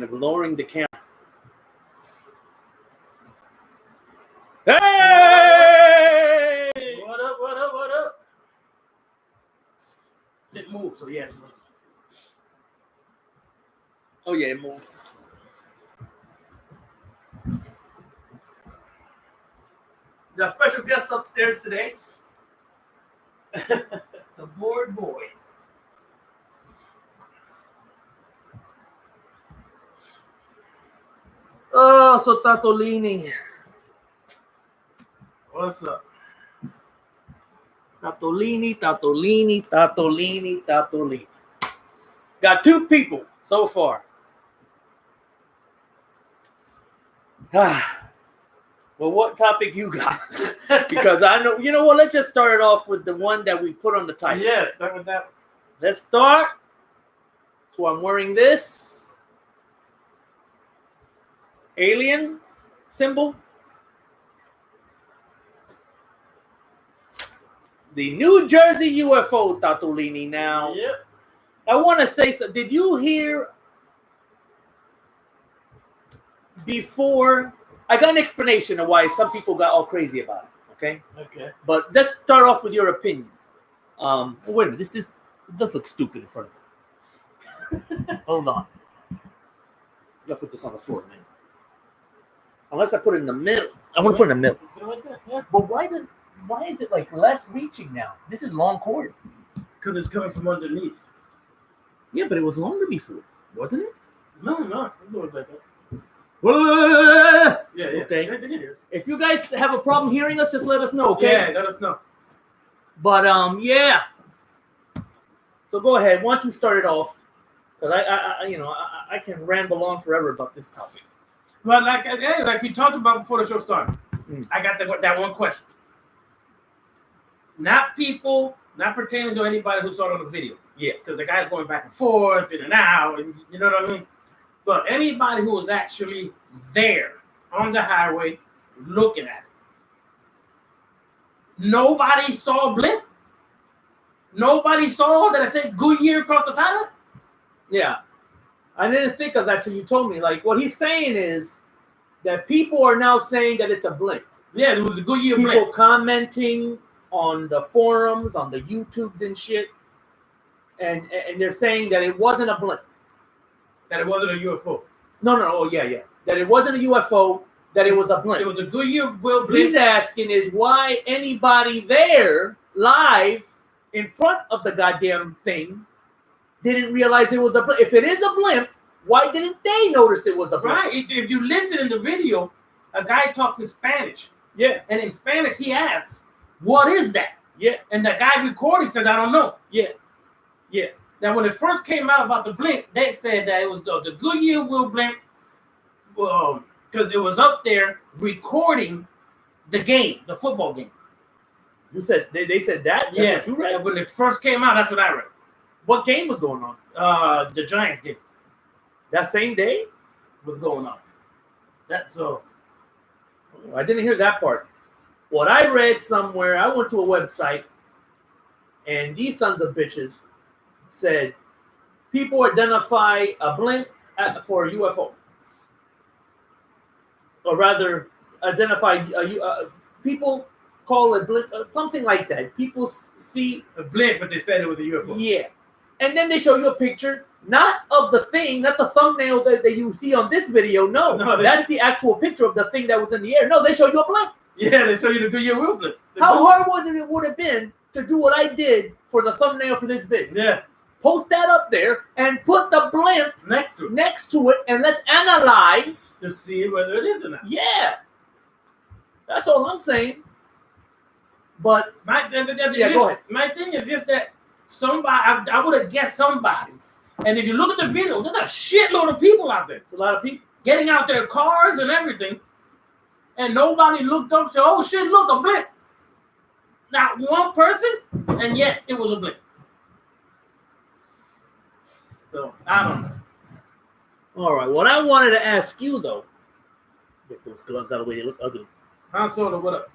lowering the camera. Hey! What up, what up, what up? It moved, so yes. Oh yeah, it moved. Got special guests upstairs today. The board boy. Oh, so Tatolini. What's up? Tatolini. Got two people so far. Well, what topic you got? Because I know, you know what, let's just start it off with the one that we put on the title. Yeah, start with that. Let's start. So I'm wearing this alien symbol. The New Jersey U.F.O. Tatolini. Now, Yep. I want to say so. Did you hear before? I got an explanation of why some people got all crazy about it. Okay. Okay. But let's start off with your opinion. Wait a minute. It does look stupid in front of me. Hold on. I'll put this on the floor, man. Unless I put it in the middle. I want to put it in the middle. Yeah. But why is it like less reaching now? This is long cord. Because it's coming from underneath. Yeah, but it was longer before, wasn't it? No, it was like that. Yeah. Okay. Yeah. If you guys have a problem hearing us, just let us know, okay? Yeah, let us know. But yeah. So go ahead. Why don't you start it off? Because I can ramble on forever about this topic. Well, like we talked about before the show started, I got that one question. Not pertaining to anybody who saw it on the video. Yeah. Because the guy's going back and forth, in and out, and you know what I mean? But anybody who was actually there on the highway looking at it. Nobody saw a blip. Nobody saw that I said Goodyear across the title. Yeah. I didn't think of that till you told me. Like, what he's saying is that people are now saying that it's a blip. Yeah, it was a Goodyear blip. People commenting on the forums, on the YouTubes and shit. And they're saying that it wasn't a blip. That it wasn't a UFO. No. Oh, yeah. That it wasn't a UFO, that it was a blimp. It was a Goodyear blip. He's asking is why anybody there live in front of the goddamn thing didn't realize it was a blimp. If it is a blimp, why didn't they notice it was a blimp? Right. If you listen in the video, a guy talks in Spanish. Yeah. And in Spanish, he asks, "What is that?" Yeah. And the guy recording says, "I don't know." Yeah. Now, when it first came out about the blimp, they said that it was the Goodyear wheel blimp because it was up there recording the game, the football game. You said they said that? Yeah. That's what you read? When it first came out, that's what I read. What game was going on? The Giants game. That same day? Was going on. That's so. I didn't hear that part. What I read somewhere, I went to a website, and these sons of bitches said people identify a blimp for a UFO, or rather, identify people call it blimp, something like that. People see a blimp, but they said it was a UFO. Yeah, and then they show you a picture, not of the thing, not the thumbnail that you see on this video. No, that's the actual picture of the thing that was in the air. No, they show you a blimp. Yeah, they show you the Goodyear wheel blimp. How hard it would have been to do what I did for the thumbnail for this video? Yeah. Post that up there and put the blimp next to it, and let's analyze to see whether it is or not. Yeah, that's all I'm saying. But go ahead. My thing is just that somebody, I would have guessed somebody. And if you look at the video, there's a shitload of people out there. It's a lot of people getting out their cars and everything, and nobody looked up and said, "Oh shit, look, a blip." Not one person, and yet it was a blip. So, I don't know. All right, what I wanted to ask you, though, get those gloves out of the way, they look ugly. Han Solo, what up?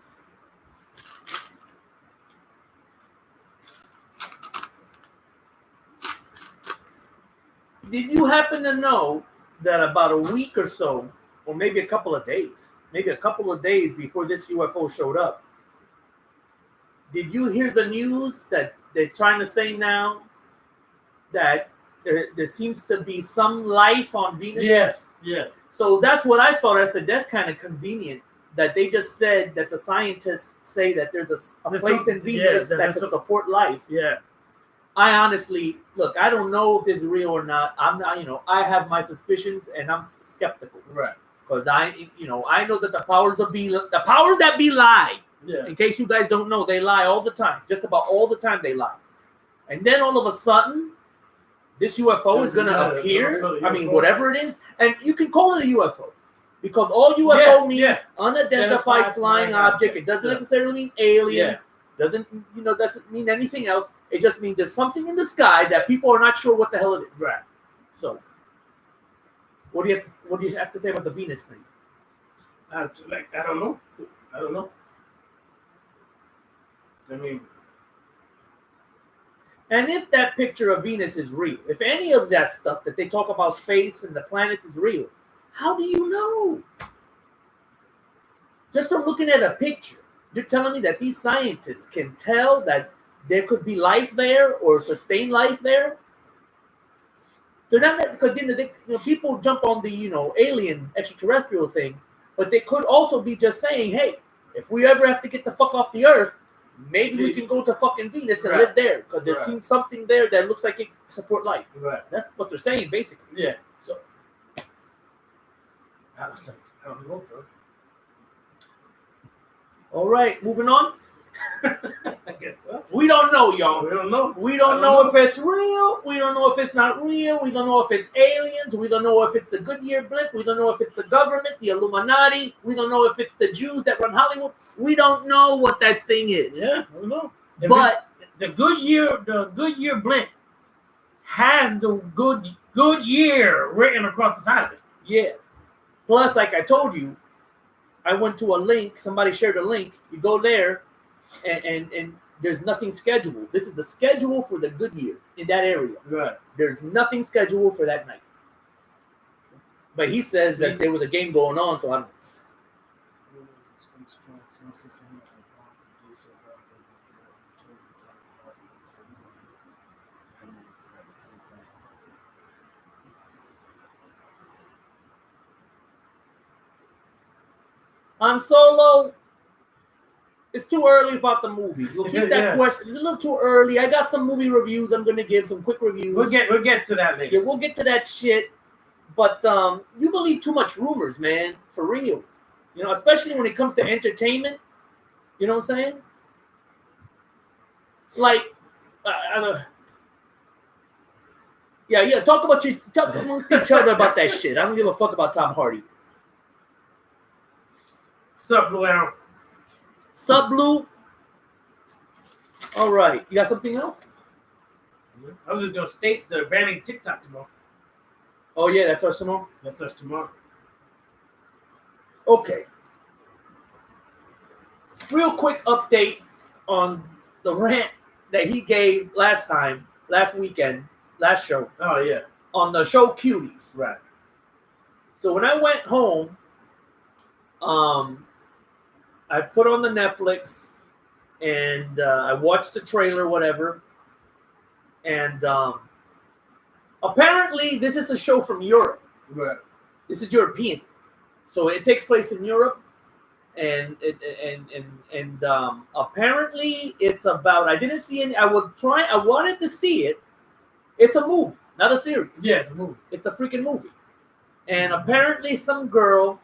Did you happen to know that about a week or so, or maybe a couple of days before this UFO showed up, did you hear the news that they're trying to say now that there seems to be some life on Venus? Yes. So that's what I thought. I said, that's kind of convenient that they just said that the scientists say that there's a place in Venus that can support life. Yeah. I honestly, look, I don't know if this is real or not. I'm not, I have my suspicions and I'm skeptical. Right. Because I know that the powers that be lie. Yeah. In case you guys don't know, they lie all the time. Just about all the time they lie. And then all of a sudden, this UFO is going to appear. I mean, whatever it is. And you can call it a UFO. Because all UFO means unidentified flying object. It doesn't necessarily mean aliens. Doesn't mean anything else. It just means there's something in the sky that people are not sure what the hell it is. Right. So, what do you have to say about the Venus thing? I don't know. I mean, and if that picture of Venus is real, if any of that stuff that they talk about space and the planets is real, how do you know? Just from looking at a picture, you're telling me that these scientists can tell that there could be life there or sustained life there? They're not, because people jump on the alien extraterrestrial thing, but they could also be just saying, hey, if we ever have to get the fuck off the Earth, maybe we can go to fucking Venus and live there, because there seems something there that looks like it can support life. Right. That's what they're saying, basically. Yeah. So, I don't know, bro. All right, moving on. I guess so. We don't know, y'all. We don't know. We don't know if it's real. We don't know if it's not real. We don't know if it's aliens. We don't know if it's the Goodyear blimp. We don't know if it's the government, the Illuminati. We don't know if it's the Jews that run Hollywood. We don't know what that thing is. Yeah, I don't know. But the Goodyear blimp has the Goodyear written across the side of it. Yeah. Plus, like I told you, I went to a link. Somebody shared a link. You go there, and there's nothing scheduled. This is the schedule for the Goodyear in that area. Right. There's nothing scheduled for that night. But he says that there was a game going on, so I don't know. On Solo, it's too early about the movies. We'll keep that question. It's a little too early. I got some movie reviews. I'm going to give some quick reviews. We'll get to that later. Yeah, we'll get to that shit. But you believe too much rumors, man. For real. Especially when it comes to entertainment. You know what I'm saying? Like, talk amongst each other about that shit. I don't give a fuck about Tom Hardy. Sup, Blue Arrow? Sup, Blue? All right. You got something else? I was just going to state they're banning TikTok tomorrow. Oh, yeah, that starts tomorrow? That starts tomorrow. Okay. Real quick update on the rant that he gave last weekend, last show. Oh, yeah. On the show Cuties. Right. So when I went home, I put on the Netflix and I watched the trailer, whatever. And apparently this is a show from Europe. Right. This is European. So it takes place in Europe. And apparently it's about, I didn't see any, I wanted to see it. It's a movie, not a series. Yeah, it's a movie. It's a freaking movie. And apparently some girl,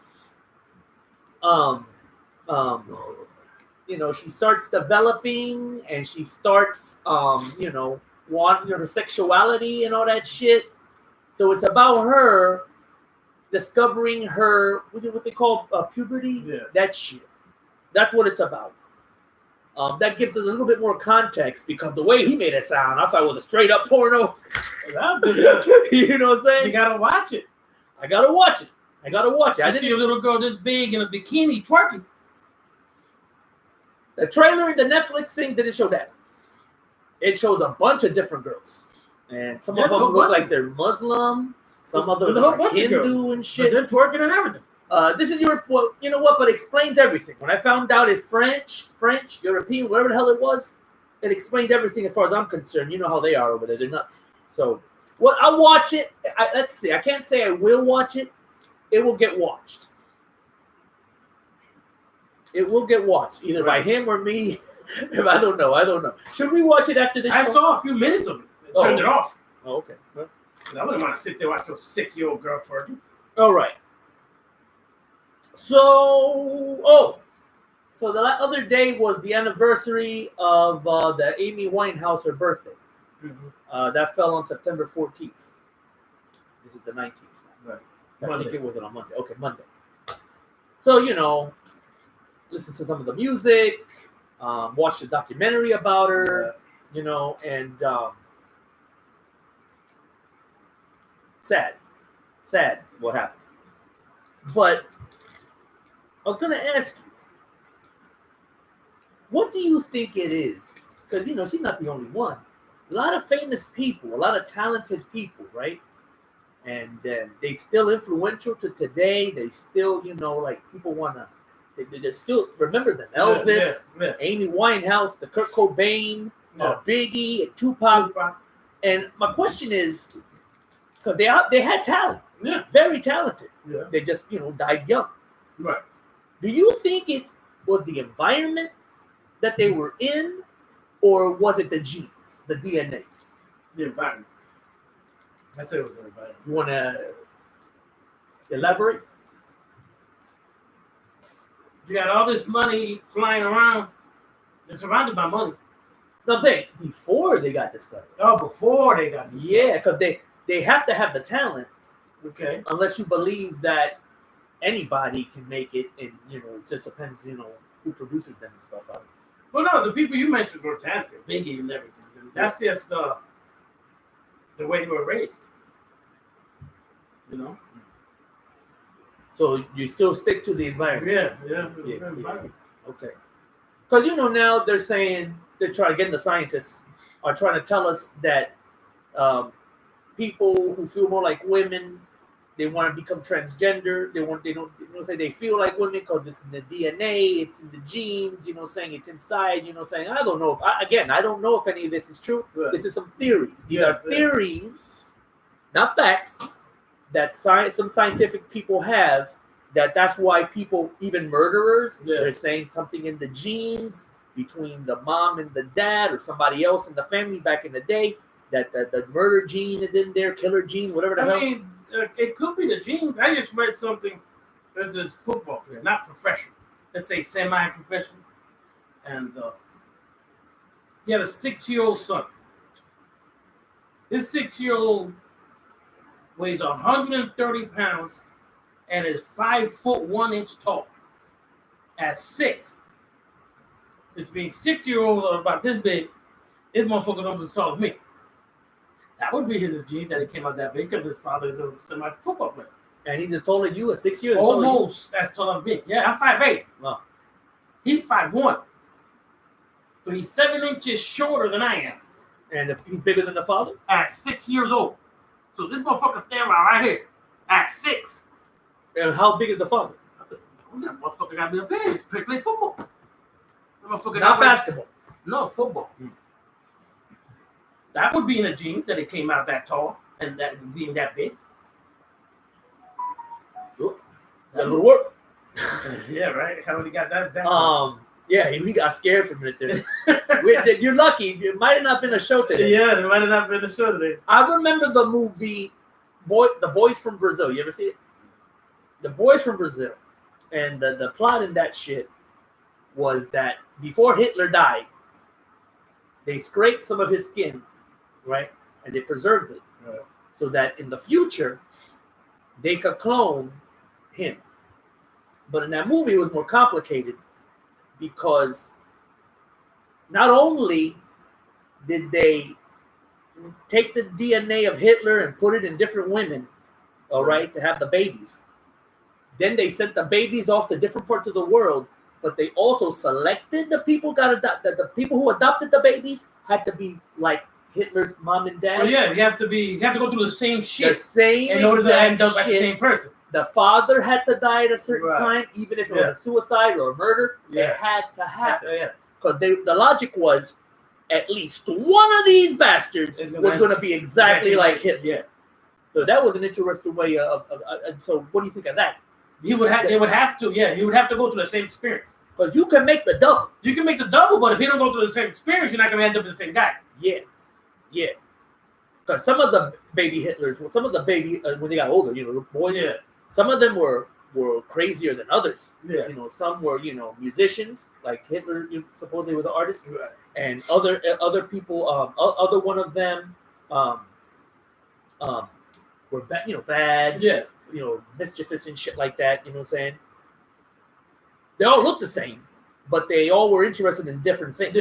she starts developing and she starts, wanting her sexuality and all that shit. So it's about her discovering her, what they call puberty? Yeah. That shit. That's what it's about. That gives us a little bit more context because the way he made it sound, I thought it was a straight up porno. You know what I'm saying? You gotta watch it. I gotta watch it. I didn't see a little girl this big in a bikini twerking. The trailer in the Netflix thing didn't show that. It shows a bunch of different girls. And some of them look like they're Muslim. some other There's a whole like bunch of girls. Hindu and But shit. they're twerking and everything. This is Europe. Well, you know what? But it explains everything. When I found out it's French, European, whatever the hell it was, it explained everything as far as I'm concerned. You know how they are over there. They're nuts. So, what I'll watch it. Let's see. I can't say I will watch it. It will get watched. It will get watched either by him or me. I don't know. Should we watch it after this show? I saw a few minutes of it. Turned it off. Oh, okay. Well, I wouldn't want to sit there watch those 6-year-old girl twerking. all right. So the other day was the anniversary of the Amy Winehouse, her birthday. Mm-hmm. That fell on September 14th. This is the 19th. Right. I think it was on Monday. Okay, Monday. So, listen to some of the music, watch the documentary about her, and sad what happened. But I was going to ask you, what do you think it is? Because, she's not the only one. A lot of famous people, a lot of talented people, right? And they still influential to today. They still, people want to, they still remember them. Elvis, Amy Winehouse, the Kurt Cobain, Biggie, and Tupac. And my question is, because they had talent. Yeah. Very talented. Yeah. They just, died young. Right. Do you think was the environment that they were in, or was it the genes, the DNA? The environment. I said it was the environment. You want to elaborate? You got all this money flying around. They're surrounded by money. No, I'm saying before they got discovered. Oh, before they got discovered. Yeah, because they have to have the talent. Okay. Unless you believe that anybody can make it, and it just depends, who produces them and stuff. Well, no, the people you mentioned were talented, Biggie and everything. That's just the way they were raised. So you still stick to the environment. Yeah. Okay. Because now they're saying they're trying to get the scientists are trying to tell us that people who feel more like women, they want to become transgender. They don't say they feel like women because it's in the DNA, it's in the genes. Saying it's inside. Saying I don't know I don't know if any of this is true. Right. This is some theories. These are theories, not facts. That some scientific people have. That's why people, even murderers, they're saying something in the genes between the mom and the dad or somebody else in the family back in the day. That the murder gene is in there, killer gene, whatever the hell. I mean, it could be the genes. I just read something. There's this football player, not professional. Let's say semi-professional. And he had a 6-year-old son. This 6-year-old weighs 130 pounds and is 5 foot 1 inch tall. At 6. Which means 6-year-olds are about this big. This motherfucker's almost as tall as me. That would be in his genes that he came out that big because his father is a semi-football player. And he's as tall as you at 6 years. Almost as tall as me. Yeah, I'm 5'8". Wow. He's 5'1". So he's 7 inches shorter than I am. And if he's bigger than the father? At 6 years old. So this motherfucker standing right here. At 6. And how big is the father? That motherfucker got to be a big. He's play football. Not basketball. No, football. That would be in the genes that it came out that tall and that being that big. That little work. Yeah, right. How he got that? Yeah, we got scared for a minute there. You're lucky. It might have not been a show today. Yeah, it might have not been a show today. I remember the movie The Boys from Brazil. You ever see it? The Boys from Brazil. And the plot in that shit was that before Hitler died, they scraped some of his skin, right? And they preserved it. Right. So that in the future, they could clone him. But in that movie, it was more complicated because not only did they take the DNA of Hitler and put it in different women, all right, to have the babies. Then they sent the babies off to different parts of the world, but they also selected the people the people who adopted the babies had to be like Hitler's mom and dad. Oh yeah, you have to go through the same shit. The same in order to end up shit. as the same person. The father had to die at a certain Right. time, even if it was a suicide or a murder. Yeah. It had to happen. Yeah. Because the logic was, at least one of these bastards was going to be exactly like Hitler. Yeah. So that was an interesting way of. So what do you think of that? They would have to. Yeah, he would have to go through the same experience. Because you can make the double. You can make the double, but if you don't go through the same experience, you're not going to end up with the same guy. Yeah. Because some of the baby Hitlers, when they got older, the boys. Yeah. Some of them were crazier than others. Yeah. Some were musicians, like Hitler supposedly was an artist, Right. and other people. Other one of them, were bad. Yeah. Mischievous and shit like that. You know what I'm saying? They all look the same, but they all were interested in different things.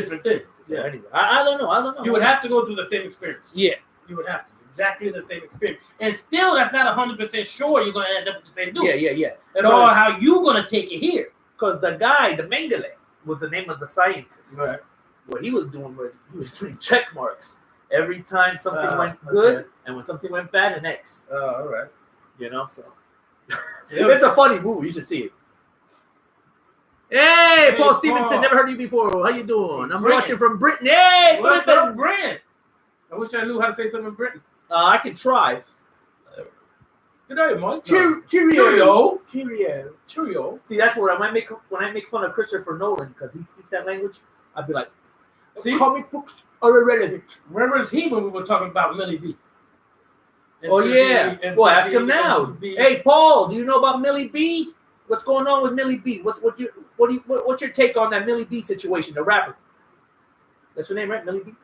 Yeah. Anyway, I don't know. You would have to go through the same experience. Yeah. You would have to. Exactly the same experience. And still, that's not 100% sure you're going to end up with the same dude. Yeah. And all how you going to take it here. Because the guy, the Mengele, was the name of the scientist. Right. What he was doing was he was putting check marks every time something went good, and when something went bad, an X. All right. So it's a funny movie. You should see it. Hey, Paul Stevenson, never heard of you before. How you doing? I'm watching from Britain. Hey, what's up, Britain? I wish I knew how to say something in Britain. I can try. Good day, Mike. Cheerio. Cheerio. See, that's what when I make fun of Christopher Nolan because he speaks that language. I'd be like, see, comic books are irrelevant. Where was he when we were talking about Millie B? Well, ask him now. Hey, Paul, do you know about Millie B? What's going on with Millie B? What's your take on that Millie B situation, the rapper? That's her name, right? Millie B?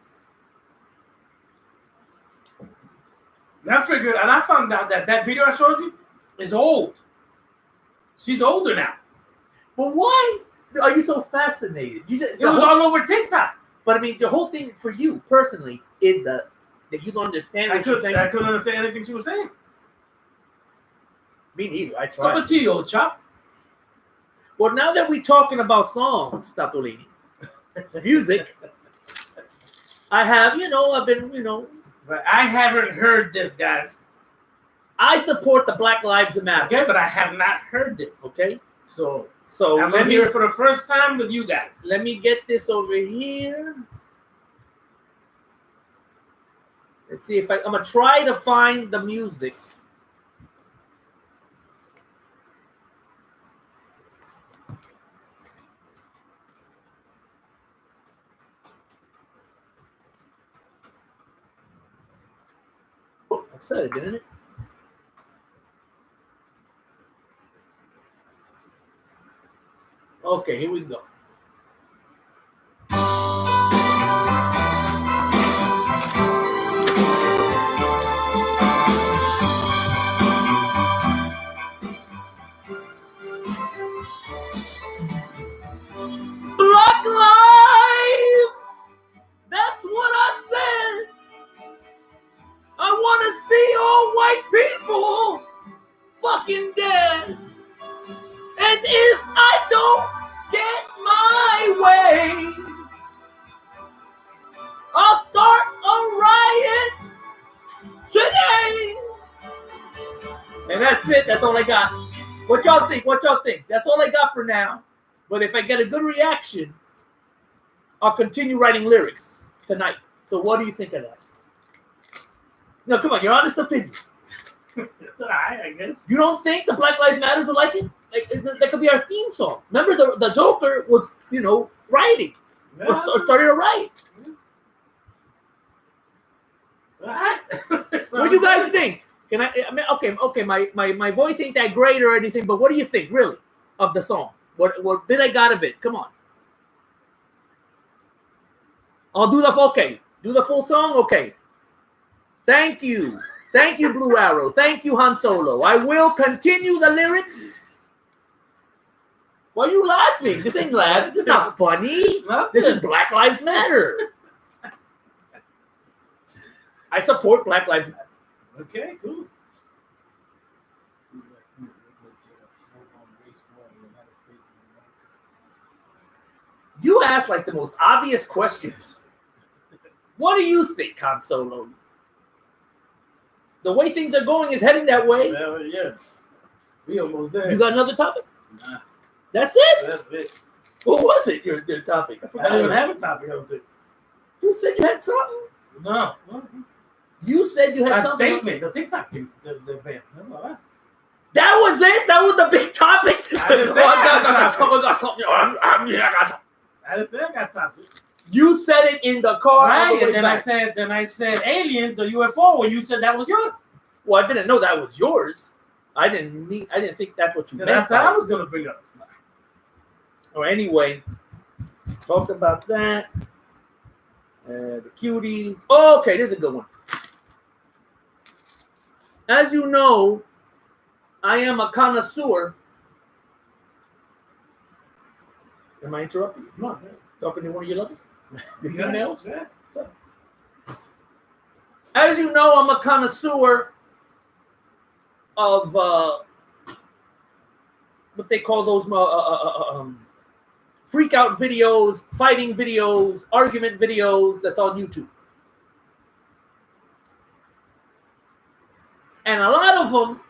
And I found out that video I showed you is old. She's older now. But why are you so fascinated? It was all over TikTok. But I mean, the whole thing for you personally is that you don't understand what she's saying. I couldn't understand anything she was saying. Me neither. I tried. Cup of tea, old chop. Well, now that we're talking about songs, Tatolini, music, I have, I've been, But I haven't heard this, guys. I support the Black Lives Matter. Okay, but I have not heard this. Okay? So I'm going to hear it for the first time with you guys. Let me get this over here. Let's see if I'm going to try to find the music. I said it, didn't it? Okay, here we go. Black lives! That's what I said! I want to see all white people fucking dead. And if I don't get my way, I'll start a riot today. And that's it. That's all I got. What y'all think? That's all I got for now. But if I get a good reaction, I'll continue writing lyrics tonight. So what do you think of that? No, come on, your honest opinion. I guess. You don't think the Black Lives Matter will like it? That could be our theme song. Remember, the Joker was, rioting. Yeah. Or started a riot. What do you guys think? Okay, my voice ain't that great or anything, but what do you think, really, of the song? What did I got of it? Come on. I'll do the full song? Okay. Thank you, Blue Arrow. Thank you, Han Solo. I will continue the lyrics. Why are you laughing? This ain't laughing. This is not funny. This is Black Lives Matter. I support Black Lives Matter. Okay, cool. You ask like the most obvious questions. What do you think, Han Solo? The way things are going is heading that way. Well, yeah. We almost there. You got another topic? Nah. That's it? That's it. What was it, your topic? I forgot. I don't even have a topic, I don't think. You said you had something? No. You said you had That something? statement, the TikTok thing, the ban. That's all that's. That was it? That was the big topic? I didn't say I got something. I got something. I got something. I didn't say I got topic. You said it in the car. Right, and then I said alien, the U.F.O, when you said that was yours. Well, I didn't know that was yours. I didn't think that's what you meant. That's what I was gonna bring up. Or anyway, talked about that. The cuties. Oh, okay, this is a good one. As you know, I am a connoisseur. Am I interrupting you? No, Talking to one of your lovers? Your females? Yeah. As you know, I'm a connoisseur of what they call those freak out videos, fighting videos, argument videos that's on YouTube. And a lot of them,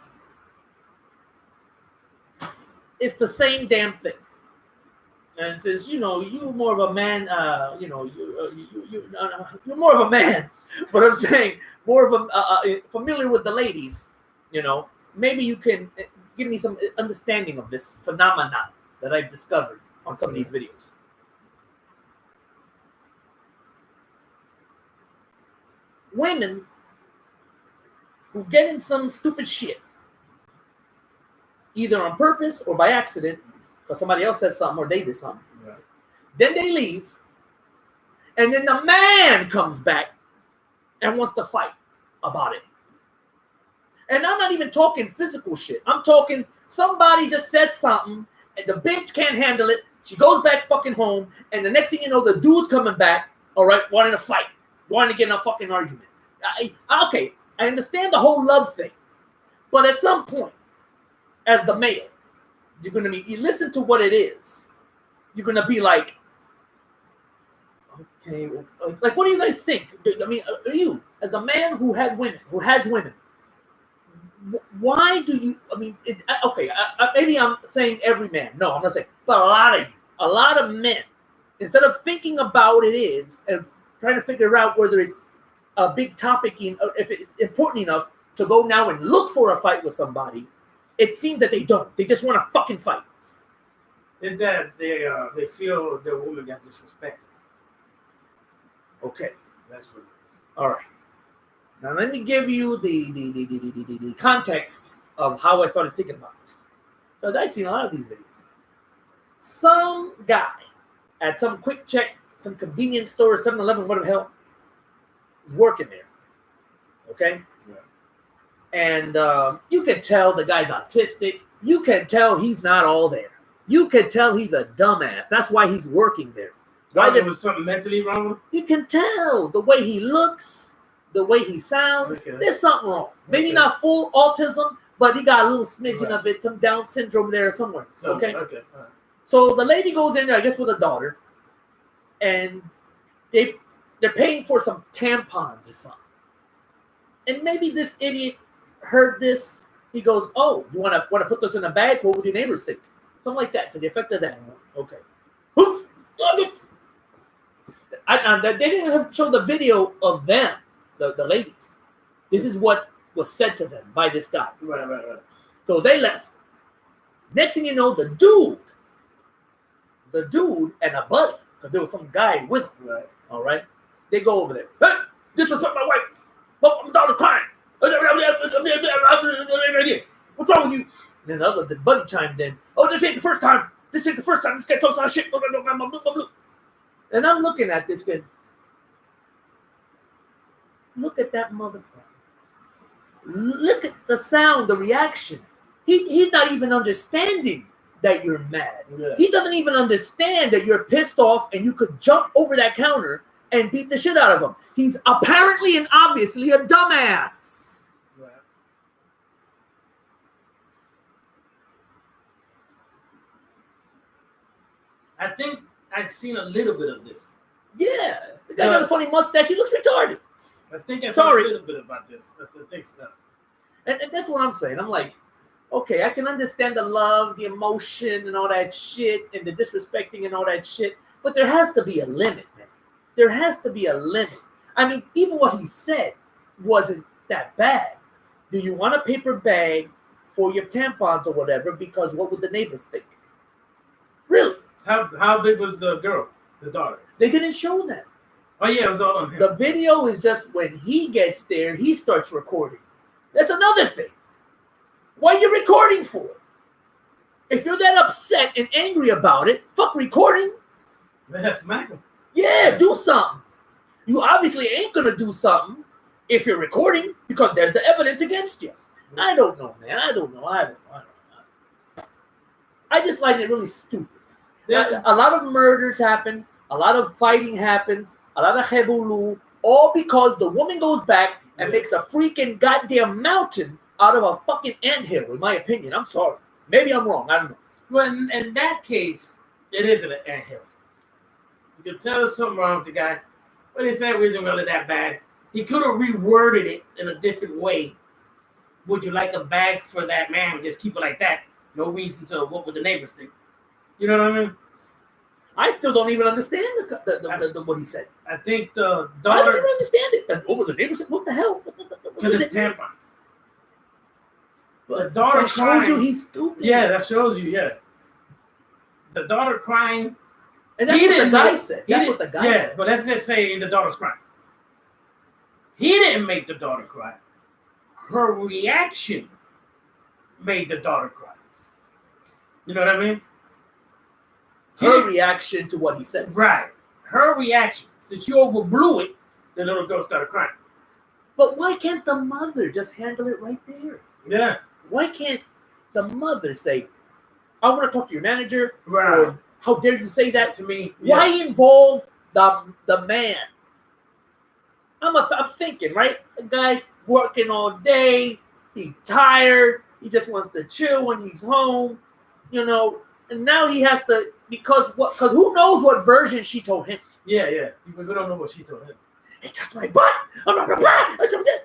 it's the same damn thing. And it says, you know, you're more of a man, you're more of a man. But I'm saying, more of a, familiar with the ladies, you know, maybe you can give me some understanding of this phenomenon that I've discovered on some of these videos. Women who get in some stupid shit, either on purpose or by accident, because somebody else says something or they did something. Right. Then they leave, and then the man comes back and wants to fight about it. And I'm not even talking physical shit. I'm talking somebody just said something, and the bitch can't handle it. She goes back fucking home, and the next thing you know, the dude's coming back, all right, wanting to fight, wanting to get in a fucking argument. Okay, I understand the whole love thing, but at some point, as the male, you're gonna be, you listen to what it is, you're gonna be like, okay, like, what do you guys think? I mean, you, as a man who has women, why do you, I mean, okay, maybe I'm saying every man, no, I'm not saying, but a lot of men, instead of thinking about it is, and trying to figure out whether it's a big topic, if it's important enough to go now and look for a fight with somebody, it seems that they don't. They just want to fucking fight. Is that they feel their woman got disrespected? Okay, that's what it is. All right. Now let me give you the context of how I started thinking about this. Because I've seen a lot of these videos. Some guy at some quick check, some convenience store, 7-Eleven, whatever the hell, is working there. Okay? And you can tell the guy's autistic. You can tell he's not all there. You can tell he's a dumbass. That's why he's working there. Why there was something mentally wrong? You can tell the way he looks, the way he sounds. Okay. There's something wrong. Maybe not full autism, but he got a little smidgen of it, some Down syndrome there somewhere. Okay. Okay. Right. So the lady goes in there, I guess, with a daughter, and they're paying for some tampons or something. And maybe this idiot heard this. He goes, "Oh, you want to put those in a bag? What would your neighbors think?" Something like that, to the effect of that. Okay. They didn't show the video of them, the ladies. This is what was said to them by this guy. Right. So they left. Next thing you know, the dude and a buddy, because there was some guy with him. Right. All right. They go over there. Hey, disrespect my wife. I'm down to crying. What's wrong with you? And then the buddy chimed in. Oh, this ain't the first time. This ain't the first time. This guy talks a lot of shit. And I'm looking at this guy. Look at that motherfucker. Look at the sound, the reaction. He's not even understanding that you're mad. Yeah. He doesn't even understand that you're pissed off and you could jump over that counter and beat the shit out of him. He's apparently and obviously a dumbass. Right. I think I've seen a little bit of this. Yeah, the The guy got a funny mustache. He looks retarded. I think I Sorry. a little bit about this. I think so. And that's what I'm saying. I'm like, okay, I can understand the love, the emotion, and all that shit, and the disrespecting and all that shit, but there has to be a limit, man. There has to be a limit. I mean, even what he said wasn't that bad. Do you want a paper bag for your tampons or whatever? Because what would the neighbors think? Really? How big was the girl, the daughter? They didn't show that. Oh yeah, it was all on him. The video is just when he gets there, he starts recording. That's another thing. What are you recording for? If you're that upset and angry about it, fuck recording. Yeah, smack him. Yeah, do something. You obviously ain't gonna do something if you're recording because there's the evidence against you. I don't know, man. I don't know. I just find it really stupid. Yeah. A lot of murders happen. A lot of fighting happens. A lot of hebulu. All because the woman goes back and makes a freaking goddamn mountain out of a fucking anthill, in my opinion. I'm sorry. Maybe I'm wrong. I don't know. Well, in that case, it isn't an anthill. You can tell there's something wrong with the guy, but his sandwich isn't really that bad. He could have reworded it in a different way. Would you like a bag for that man? Just keep it like that. No reason to what would the neighbors think. You know what I mean? I still don't even understand what he said. I think the I daughter... don't even understand it. What were the neighbors? What the hell? Because it's tampons. The daughter that shows crying, you he's stupid. Yeah, that shows you, yeah. The daughter crying. And that's what the guy said. That's what the guy said. Yeah, but let's just say the daughter's crying. He didn't make the daughter cry. Her reaction made the daughter cry. You know what I mean? Her reaction to what he said. Right. Her reaction. Since you overblew it, the little girl started crying. But why can't the mother just handle it right there? Yeah. Why can't the mother say, I want to talk to your manager? Right. Or, how dare you say that to me? Yeah. Why involve the man? I'm thinking, right? The guy's working all day. He's tired. He just wants to chill when he's home. You know, and now he has to, because who knows what version she told him? Yeah. We don't know what she told him. He touched my butt. You know what I'm saying?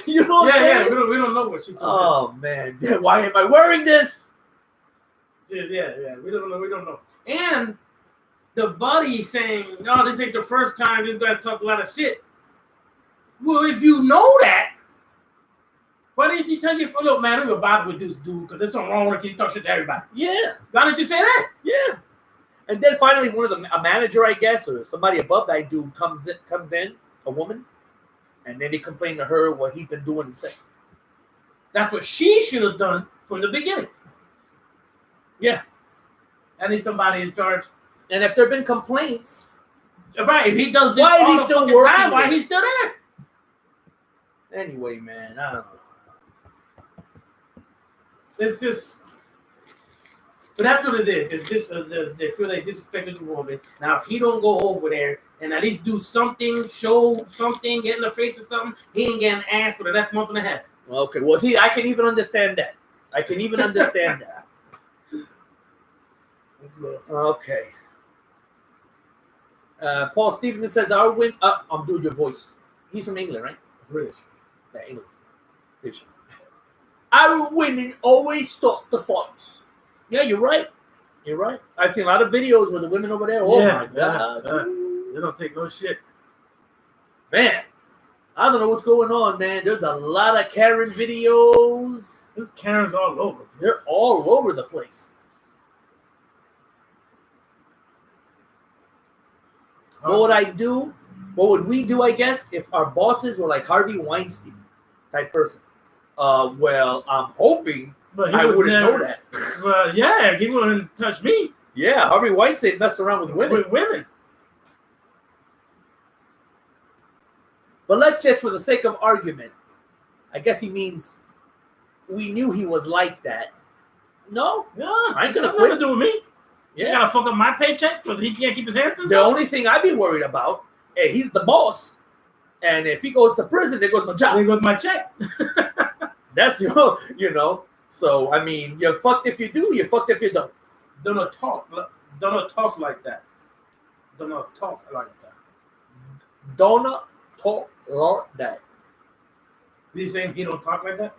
Yeah. We don't know what she told him. Oh man, why am I wearing this? Yeah. We don't know. And the buddy saying, "No, this ain't the first time this guy's talked a lot of shit." Well, if you know that, why didn't you tell your fellow man we were bothered with this dude? Because there's something wrong with it. He talk shit to everybody. Yeah. Why didn't you say that? Yeah. And then finally, a manager, I guess, or somebody above that dude comes in, a woman, and then they complain to her what he's been doing and saying. That's what she should have done from the beginning. Yeah. I need somebody in charge. And if there have been complaints, right? If he does this, why is he still working? Why he's still there? Anyway, man, I don't know. It's just, but that's what it is. It's just they feel they disrespected the woman. Now, if he don't go over there and at least do something, show something, get in the face or something, he ain't getting asked for the next month and a half. Okay, well, see, I can even understand that. that. Okay. Paul Stevenson says, "Our win." I'm doing your voice. He's from England, right? British. Yeah, England. British. Our women always stop the fights. Yeah, you're right. I've seen a lot of videos with the women over there. Oh my God. They don't take no shit. Man, I don't know what's going on, man. There's a lot of Karen videos. There's Karens all over. They're all over the place. What would I do? What would we do, I guess, if our bosses were like Harvey Weinstein type person? Well, I'm hoping I wouldn't know that. Well, yeah, he wouldn't touch me. Yeah, Harvey Weinstein messed around with women. But let's just, for the sake of argument, I guess he means we knew he was like that. No, I ain't gonna quit. Nothing to do with me. Yeah, gotta fuck up my paycheck because he can't keep his hands to himself. The only thing I'd be worried about, hey, he's the boss, and if he goes to prison, there goes my job. There goes my check. That's So I mean, you're fucked if you do. You're fucked if you don't. Do not talk like that. Don't talk like that. You saying he don't talk like that?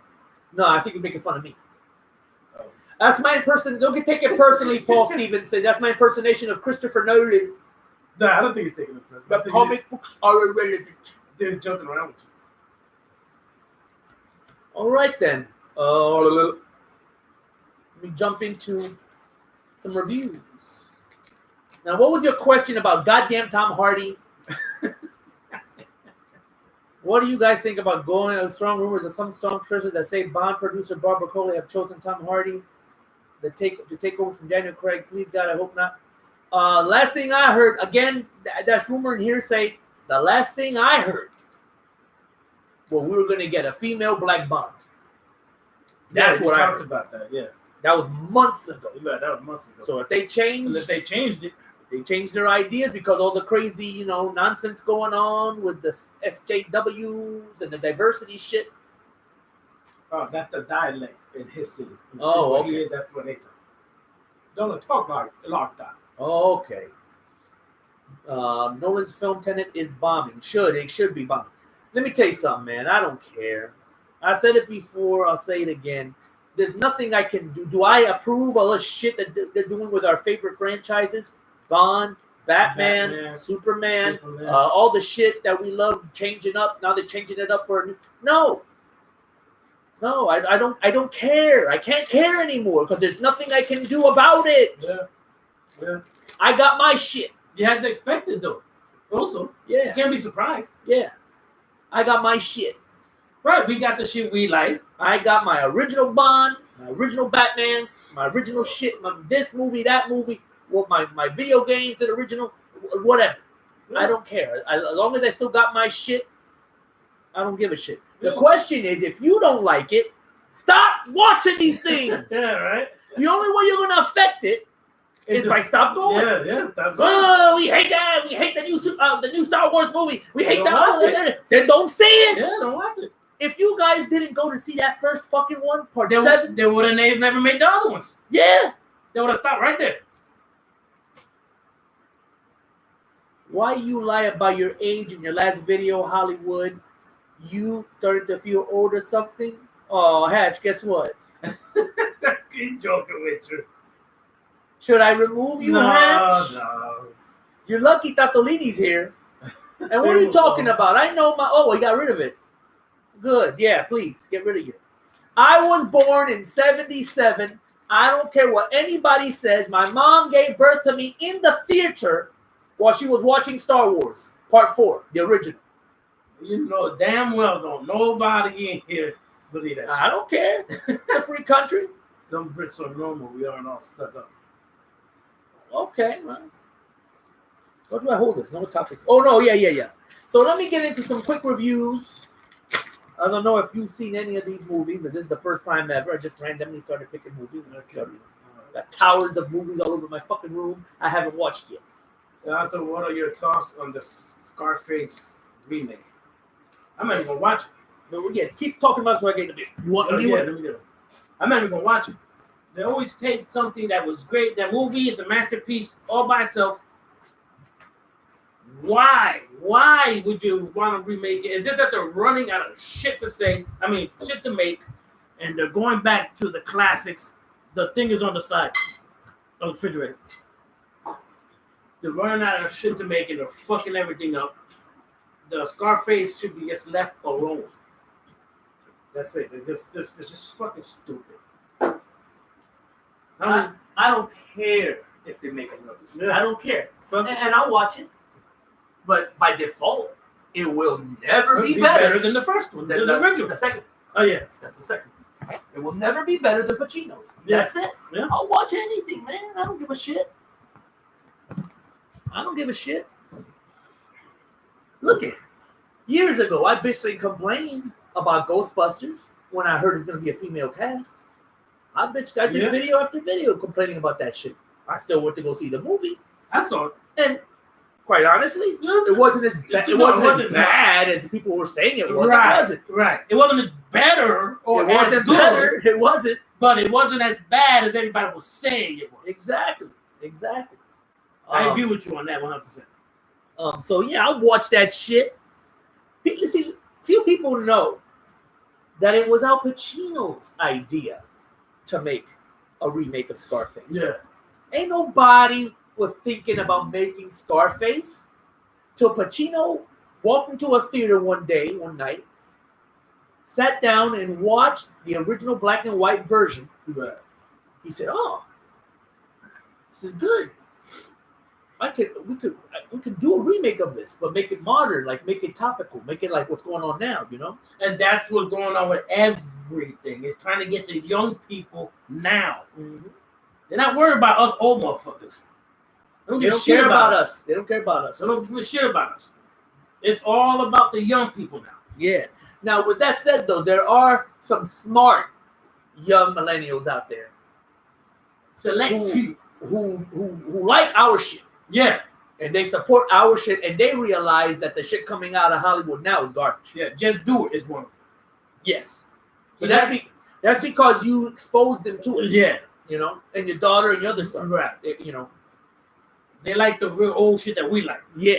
No, I think he's making fun of me. That's my impersonation. Don't take it personally, Paul Stevenson. That's my impersonation of Christopher Nolan. No, I don't think he's taking it personally. The comic books are irrelevant. They're joking around with you. All right, then. Let me jump into some reviews. Now, what was your question about goddamn Tom Hardy? What do you guys think about going on strong rumors of some strong sources that say Bond producer Barbara Coley have chosen Tom Hardy to take over from Daniel Craig? Please, God, I hope not. Last thing I heard, again, that's rumor and hearsay. The last thing I heard, well, we were going to get a female black Bond. That's what I talked heard. About that. Yeah, that was months ago. Yeah, that was months ago. So if they changed it. They changed their ideas because all the crazy, nonsense going on with the SJWs and the diversity shit. Oh, that's the dialect in his city. Oh, okay. That's what they talk. Don't talk like that. Oh, okay. Nolan's film Tenet is bombing. It should be bombing. Let me tell you something, man. I don't care. I said it before. I'll say it again. There's nothing I can do. Do I approve all the shit that they're doing with our favorite franchises? Bond, Batman, Superman. All the shit that we love changing up. Now they're changing it up for a new. No, I don't care. I can't care anymore because there's nothing I can do about it. Yeah. I got my shit. You had to expect it though. Also, yeah, you can't be surprised. Yeah, I got my shit. Right, we got the shit we like. I got my original Bond, my original Batmans, my original shit, this movie, that movie. My video games, the original, whatever. Yeah. I don't care. As long as I still got my shit, I don't give a shit. The question is, if you don't like it, stop watching these things. Yeah, right. The only way you're gonna affect it is by stop going. Yeah, stop going. Oh, we hate that. We hate the new Star Wars movie. We hate that. Then don't say it. Yeah, don't watch it. If you guys didn't go to see that first fucking one, part 7, they would have never made the other ones. Yeah, they would have stopped right there. Why you lie about your age in your last video, Hollywood? You started to feel old or something? Oh, Hatch, guess what? Keep joking with you. Should I remove you, Hatch? No. You're lucky Tatolini's here. And what are you talking about? I know my... Oh, he got rid of it. Good. Yeah, please, get rid of it. I was born in 1977. I don't care what anybody says. My mom gave birth to me in the theater while she was watching Star Wars Part 4, the original. You know damn well don't nobody in here believe that shit. I don't care. It's a free country. Some Brits are normal. We aren't all stuck up. Okay, well. What do I hold this? No topics. Oh, no, yeah. So let me get into some quick reviews. I don't know if you've seen any of these movies, but this is the first time ever. I just randomly started picking movies. Got towers of movies all over my fucking room I haven't watched yet. So, Anto, what are your thoughts on the Scarface remake? I'm not even gonna watch it. No, yeah, keep talking about it until I get a bit. You want? Let me get it. I'm not even gonna watch it. They always take something that was great. That movie is a masterpiece all by itself. Why? Why would you want to remake it? It's just that they're running out of shit to say. I mean, shit to make, and they're going back to the classics. The thing is on the side of the refrigerator. They're running out of shit to make, and they're fucking everything up. The Scarface should be just left alone. That's it. It's just fucking stupid. I don't care if they make another. Yeah. I don't care. And I'll watch it. But by default, it will never be better than the first one. The original. The second. Oh, yeah. That's the second. It will never be better than Pacino's. Yeah. That's it. Yeah. I'll watch anything, man. I don't give a shit. Look at years ago, I bitchly complained about Ghostbusters when I heard it's going to be a female cast. I did video after video complaining about that shit. I still went to go see the movie. I saw it. And quite honestly, it wasn't as bad as people were saying it was. Right, it wasn't. Right. It wasn't better or it wasn't good. Better. It wasn't. But it wasn't as bad as everybody was saying it was. Exactly. I agree with you on that 100%. So yeah, I watched that shit. See, few people know that it was Al Pacino's idea to make a remake of Scarface. Yeah. Ain't nobody was thinking about making Scarface till Pacino walked into a theater one night, sat down and watched the original black and white version. Right. He said, "Oh, this is good. We could do a remake of this, but make it modern, like make it topical, make it like what's going on now, you know?" And that's what's going on with everything. It's trying to get the young people now. Mm-hmm. They're not worried about us old motherfuckers. They don't care about us. They don't care about us. They don't give a shit about us. It's all about the young people now. Yeah. Now, with that said, though, there are some smart young millennials out there Select few who like our shit. Yeah. And they support our shit, and they realize that the shit coming out of Hollywood now is garbage. Yeah, Just Do It is one of them. Yes. But that's because you exposed them to it. Yeah. You know, and your daughter and your other son. Right. You know. They like the real old shit that we like. Yeah.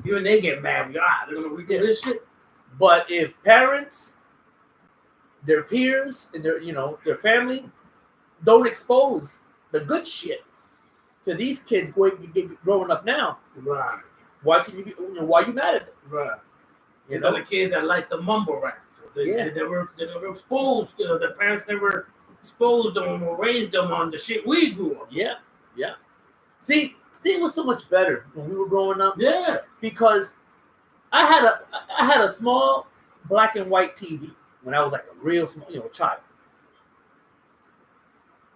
Even they get mad. They're going to redo this shit. But if parents, their peers, and their family don't expose the good shit to these kids growing up now, right? Why can why you mad at them? Right. These are the kids that like the mumble rap. They were exposed to. The parents never exposed them or raised them on the shit we grew up. Yeah. See, it was so much better when we were growing up. Yeah. Because I had a small black and white TV when I was like a real small, child.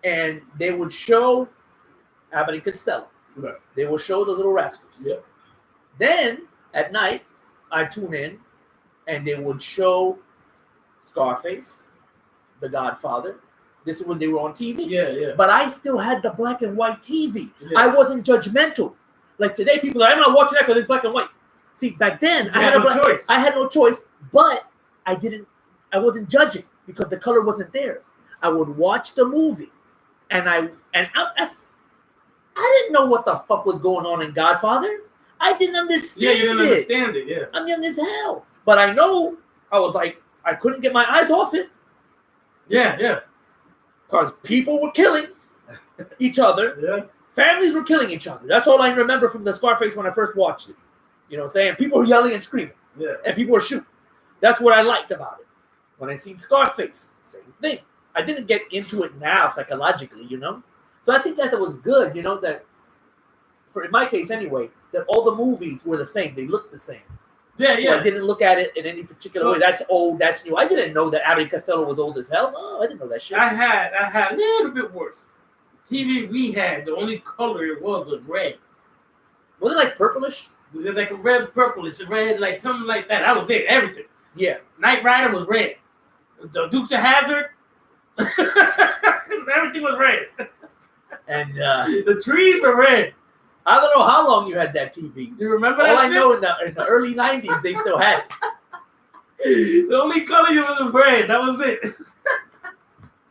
And they would show Abbott and Costello. Right. They would show the Little Rascals. Yep. Then at night, I tune in, and they would show Scarface, The Godfather. This is when they were on TV. Yeah. But I still had the black and white TV. Yeah. I wasn't judgmental. Like today, people are like, I'm not watching that because it's black and white. See, back then, I had no choice, but I wasn't judging because the color wasn't there. I would watch the movie, and I didn't know what the fuck was going on in Godfather. I didn't understand it. Yeah, you didn't understand it, yeah. I'm young as hell. But I know, I was like, I couldn't get my eyes off it. Yeah. Because people were killing each other. Yeah. Families were killing each other. That's all I remember from the Scarface when I first watched it. You know what I'm saying? People were yelling and screaming. Yeah. And people were shooting. That's what I liked about it. When I seen Scarface, same thing. I didn't get into it now psychologically, So I think that was good, that for in my case anyway, that all the movies were the same. They looked the same. Yeah. I didn't look at it in any particular way. That's old, that's new. I didn't know that Abbott and Costello was old as hell. No, I didn't know that shit. I had a little bit worse. TV we had, the only color it was red. Was it like purplish? It was like a red, purplish, red, like something like that. That was it, everything. Yeah. Knight Rider was red. The Dukes of Hazzard, everything was red. And the trees were red. I don't know how long you had that TV. Do you remember All that I shit? know in the early 90s, they still had it. The only color was red. That was it.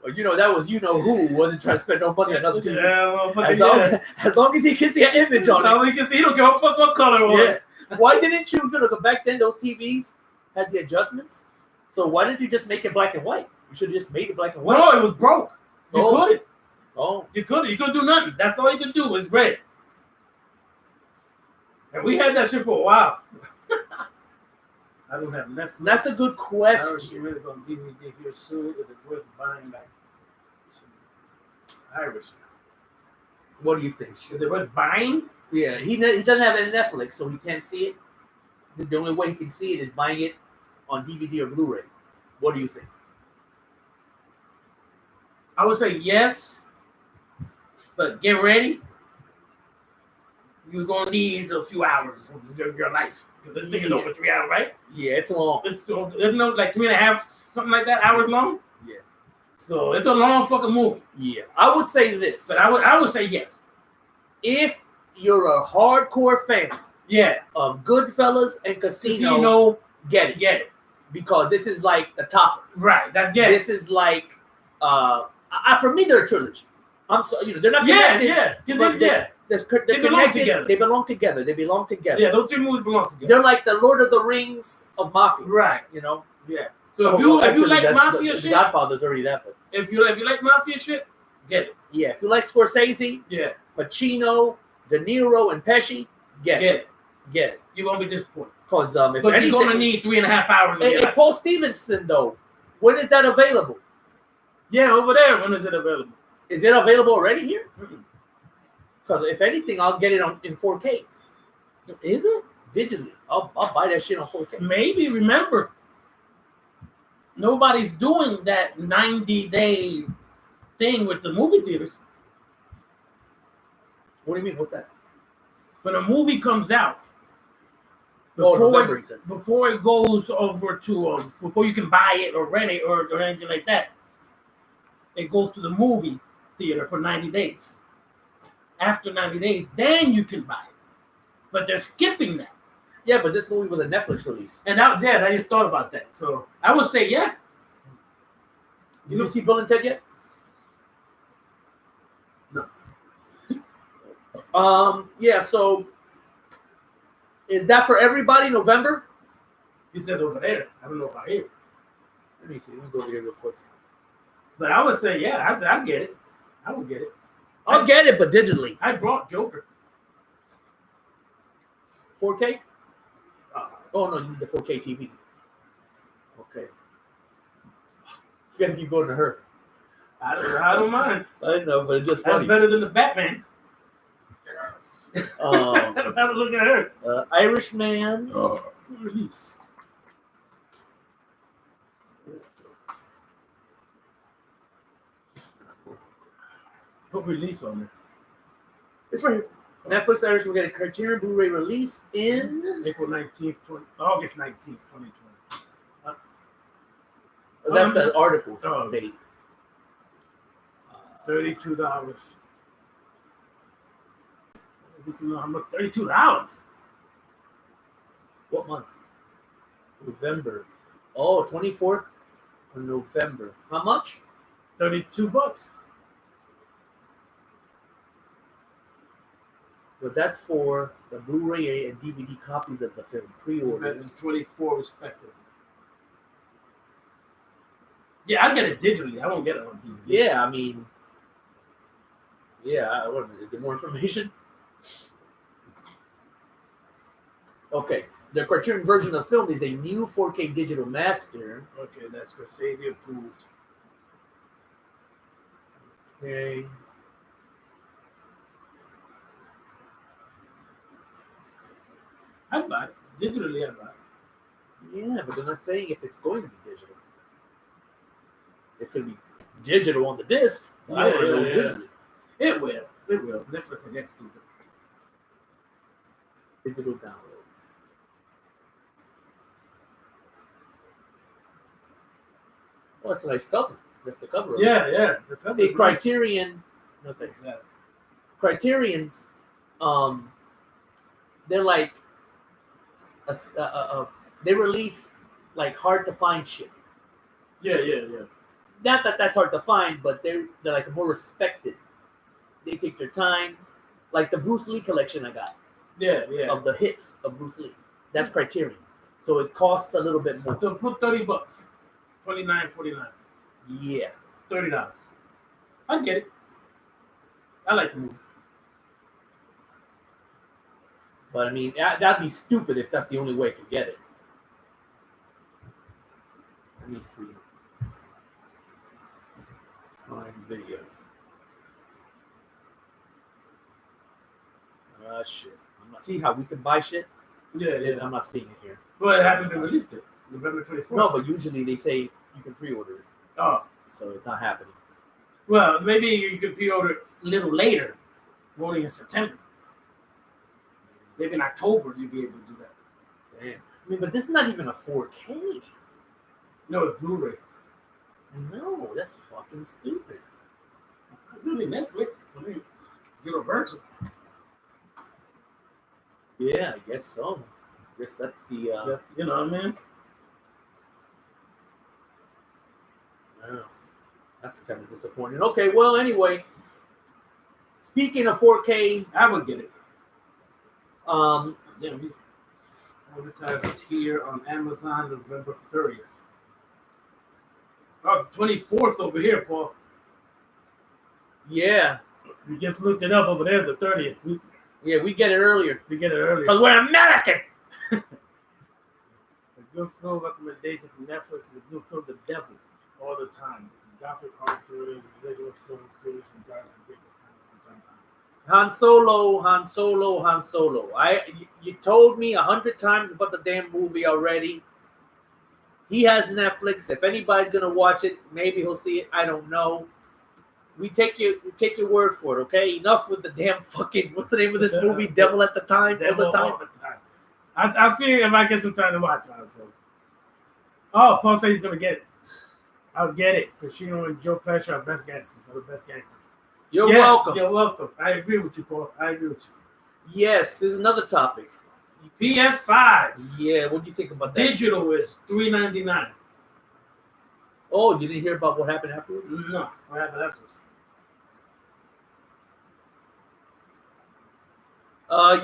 Well, that was who wasn't trying to spend no money on another TV. Yeah, as long as he can see an image on it. He don't give a fuck what color it was. Yeah. Why didn't you look back then? Those TVs had the adjustments. So why didn't you just make it black and white? You should have just made it black and white. No, it was broke. You couldn't. Oh, you couldn't. You couldn't do nothing. That's all you could do was red. And we had that shit for a while. I don't have Netflix. That's a good question. Irish is on DVD here soon. Is it worth buying back? Irish. What do you think? Is it worth buying? Yeah, he doesn't have any Netflix, so he can't see it. The only way he can see it is buying it on DVD or Blu-ray. What do you think? I would say yes, but get ready. You're gonna need a few hours of your life because this thing is over 3 hours, right? Yeah, it's long. It's like 3.5, something like that, hours long. Yeah. So it's a long fucking movie. Yeah, I would say this, but I would say yes. If you're a hardcore fan, of Goodfellas and Casino, get it, because this is like the top. Right. This is like for me they're a trilogy. I'm sorry, they're not connected. They belong together. They belong together. They belong together. Yeah, those three movies belong together. They're like the Lord of the Rings of mafias. Right. You know? Yeah. So if you like mafia shit, Godfather's already that. But if you like mafia shit, get it. Yeah. If you like Scorsese, yeah, Pacino, De Niro, and Pesci, get it. You won't be disappointed. Because but you're gonna need 3.5 hours. And Paul Stevenson though, when is that available? Yeah, over there. When is it available? Is it available already here? Because if anything, I'll get it in 4K. Is it? Digitally. I'll buy that shit on 4K. Maybe, remember, nobody's doing that 90-day thing with the movie theaters. What do you mean? What's that? When a movie comes out, November, he says. Before it goes over to, before you can buy it or rent it or anything like that, it goes to the movie theater for 90 days. After 90 days, then you can buy it. But they're skipping that. Yeah, but this movie was a Netflix release. And that was, yeah, I just thought about that. So I would say, yeah. Did you see Bill and Ted yet? No. Yeah, so is that for everybody, November? You said over there. I don't know about here. Let me see. Let me go over here real quick. But I would say, yeah, I'd get it. I would get it. I'll get it, but digitally. I brought Joker. 4K? Oh, no, you need the 4K TV. Okay. You gotta keep going to her. I don't mind. I know, but it's just funny. That's better than the Batman. I don't have to look at her. Irishman. Release. Put release on there. It's right here. Netflix Irish will get a Criterion Blu-ray release in April 19th, August 19th, 2020. That's the article date. $32. How much? $32. What month? November. Oh, 24th of November. How much? $32. But that's for the Blu-ray and DVD copies of the film pre-orders. 24 respectively. Yeah, I'll get it digitally. I won't get it on DVD. Yeah, I mean, what, get more information? Okay, the Criterion version of the film is a new 4K digital master. Okay, that's Scorsese approved. Okay. I'd buy it. Digitally, I'd buy it. Yeah, but they're not saying if it's going to be digital. It's going to be digital on the disc. But I want to know digitally. It will. It will. Netflix will get stupid. Digital download. Oh, that's a nice cover. That's the cover. Yeah. See, Criterion. No thanks. Exactly. Criterion's, they're like, they release like hard to find shit. Yeah. Not that that's hard to find, but they're like more respected. They take their time, like the Bruce Lee collection I got. Yeah. Of the hits of Bruce Lee. That's Criterion. So it costs a little bit more. So put $30, $29.49. Yeah, $30. I'd get it. I like the movie. But I mean, that'd be stupid if that's the only way I could get it. Let me see. Prime Video. Shit. I'm not see how we can buy shit. Yeah. I'm not seeing it here. Well, it hasn't been released yet. November 24th. No, but usually they say you can pre-order it. Oh. So it's not happening. Well, maybe you could pre-order it a little later. Only in September. Maybe in October you'd be able to do that. Damn. I mean, but this is not even a 4K. No, it's Blu-ray. I know. That's fucking stupid. It's only Netflix. I mean, Universal. Yeah, I guess so. I guess that's the... That's, you know what I mean? Wow. That's kind of disappointing. Okay, well, anyway. Speaking of 4K, I would get it. um, Yeah, we advertised here on Amazon November 30th. Oh, 24th over here, Paul. yeah, We just looked it up over there, the 30th. we get it earlier We get it earlier. because we're American. A good film recommendation from Netflix is a new film, The Devil, all the time. It's a gothic horror thriller, it's a regular film series, and dark and big from time to time. Han Solo. You told me 100 times about the damn movie already. He has Netflix. If anybody's gonna watch it, maybe he'll see it. I don't know. We take your word for it, okay? Enough with the damn fucking what's the name of this movie? Devil at the Time. Devil All the time. all the time. I'll see if I get some time to watch it. So. Oh, Paul said he's gonna get it. I'll get it. Pacino and Joe Pesci are best gangsters. Are the best gangsters. You're welcome. You're welcome. I agree with you, Paul. I agree with you. Yes, this is another topic. PS5. Yeah, what do you think about that? Digital is $399. Oh, you didn't hear about what happened afterwards? No, what happened afterwards?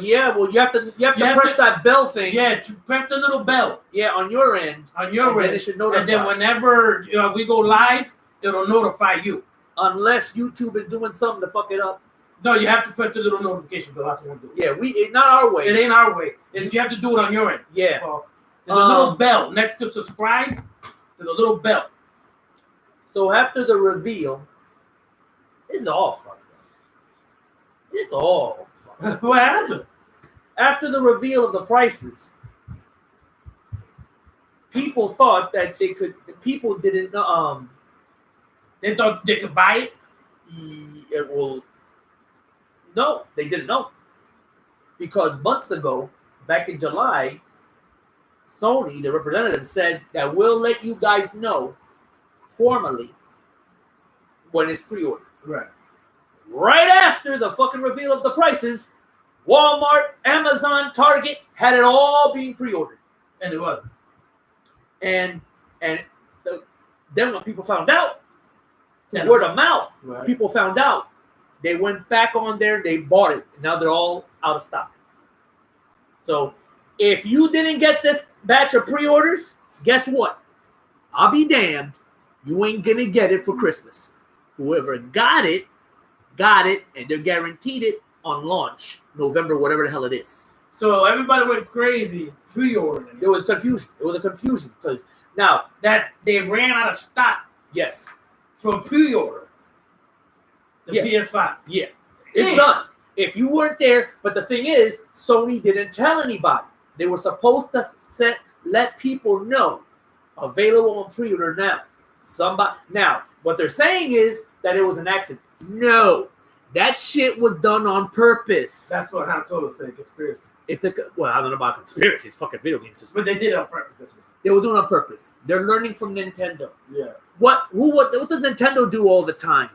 Yeah. Well, you have to press that bell thing. Yeah, to press the little bell. Yeah, on your end. On your end. Then it should notify. And then whenever we go live, it'll notify you. Unless YouTube is doing something to fuck it up. No, you have to press the little notification bell. That's what we do. Yeah, not our way. It ain't our way. You have to do it on your end. Yeah. There's a little bell next to subscribe. There's a little bell. So after the reveal, it's all fucked up. It's all fucked up. What happened? After the reveal of the prices, people thought that they could. People didn't. They thought they could buy it. Well, no, they didn't know. Because months ago, back in July, Sony, the representative, said that we'll let you guys know formally when it's pre-ordered. Right. Right after the fucking reveal of the prices, Walmart, Amazon, Target had it all being pre-ordered. And it wasn't. And then when people found out, Yeah. word of mouth, Right. people found out. They went back on there, they bought it. And now they're all out of stock. So if you didn't get this batch of pre-orders, guess what? I'll be damned. You ain't gonna get it for Christmas. Whoever got it, and they're guaranteed it on launch, November, whatever the hell it is. So everybody went crazy pre-ordering. There was confusion. It was a confusion because now That they ran out of stock yes, from pre-order. The Yeah. PS5. yeah, it's Damn. done. If you weren't there, but the thing is, Sony didn't tell anybody. They were supposed to let people know. Available on pre-order now. Now, what they're saying is that it was an accident. No, that shit was done on purpose. That's what Han Solo said. Conspiracy. I don't know about conspiracies. Fucking video games. But they did it on purpose. That's what They were doing it on purpose. They're learning from Nintendo. yeah. What does Nintendo do all the time?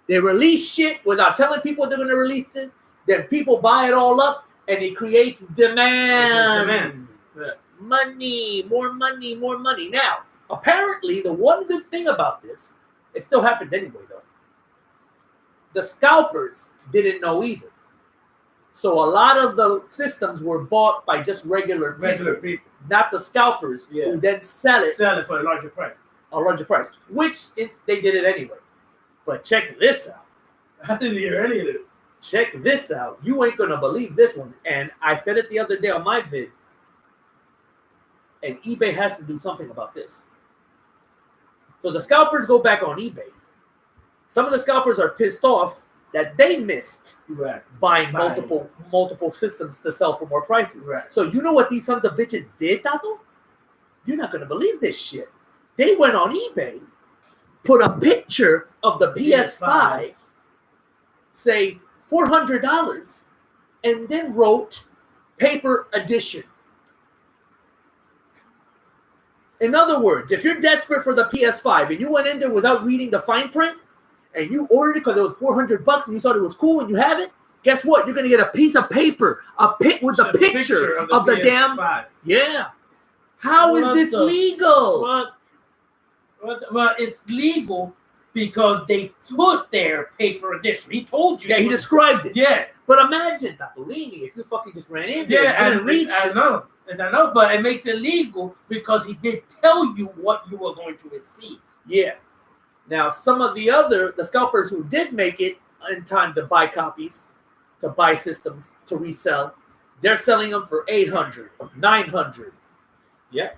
They release shit without telling people they're going to release it. Then people buy it all up, and it creates demand. Yeah. Money, more money, more money. Now, apparently, the one good thing about this, it still happened anyway, though. The scalpers didn't know either. So a lot of the systems were bought by just regular people. Not the scalpers who then sell it for a larger price. which they did it anyway. But check this out. I didn't hear any of this. Check this out. You ain't going to believe this one. And I said it the other day on my vid. And eBay has to do something about this. So the scalpers go back on eBay. Some of the scalpers are pissed off that they missed buying multiple systems to sell for more prices. Right. So you know what these sons of bitches did, Tato? You're not going to believe this shit. They went on eBay, put a picture of the PS5, say $400, and then wrote paper edition. In other words, if you're desperate for the PS5 and you went in there without reading the fine print and you ordered it because it was $400 and you thought it was cool and you have it, guess what? You're going to get a piece of paper, with the picture of the damn. Yeah. How is this legal? Well, it's legal because they put their paper edition. He told you. Yeah, he described it. Yeah. But imagine, Tatolini, if you fucking just ran in there Yeah, and didn't reach I know. And I know, but it makes it legal because he did tell you what you were going to receive. Yeah. Now, some of the scalpers who did make it in time to buy copies, to buy systems, to resell, they're selling them for $800, $900. Yeah.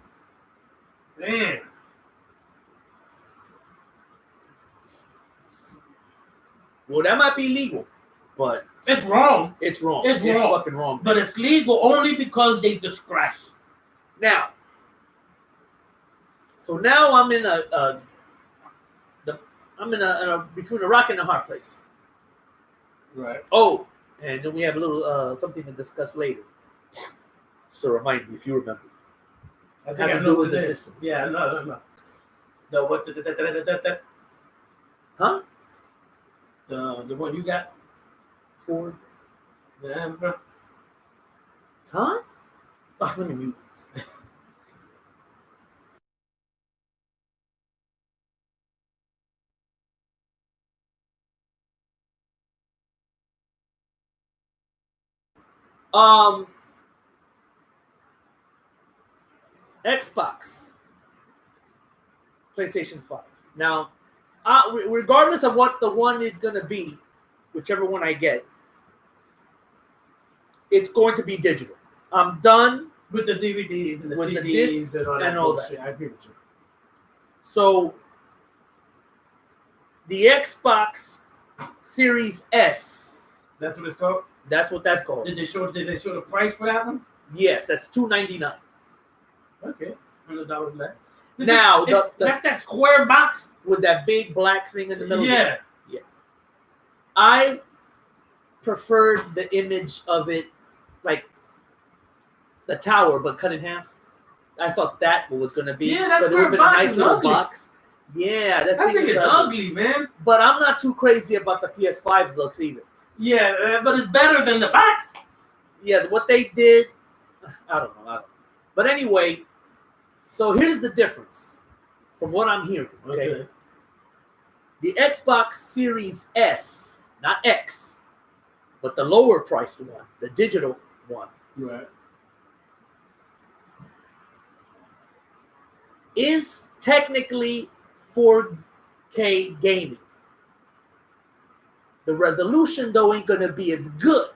Man. Well, that might be legal, but it's wrong. It's wrong. It's wrong. Fucking wrong. But it's legal only because they describe it. Now, so now I'm in between a rock and a hard place. Right. Oh, and then we have a little something to discuss later. So remind me if you remember. I think I know what the systems. Yeah, no. The what? Huh? The one you got? For? Yeah. Huh? Oh, let me mute. Xbox, PlayStation 5. Now, regardless of what the one is going to be, whichever one I get, it's going to be digital. I'm done with the DVDs and the CDs the discs and all that. I agree with you. So, the Xbox Series S. That's what it's called? That's what that's called. Did they show the price for that one? Yes, that's $299. Okay, $100 less. Now that's that square box with that big black thing in the middle. Yeah. I preferred the image of it, like the tower, but cut in half. I thought that was going to be. Yeah, that's square box. A nice little ugly. Box. Yeah, that thing is ugly, man. But I'm not too crazy about the PS5's looks either. Yeah, but it's better than the box. Yeah, what they did, I don't know. But anyway, so here's the difference from what I'm hearing. Okay. The Xbox Series S, not X, but the lower priced one, the digital one. Right. Is technically 4K gaming. The resolution, though, ain't going to be as good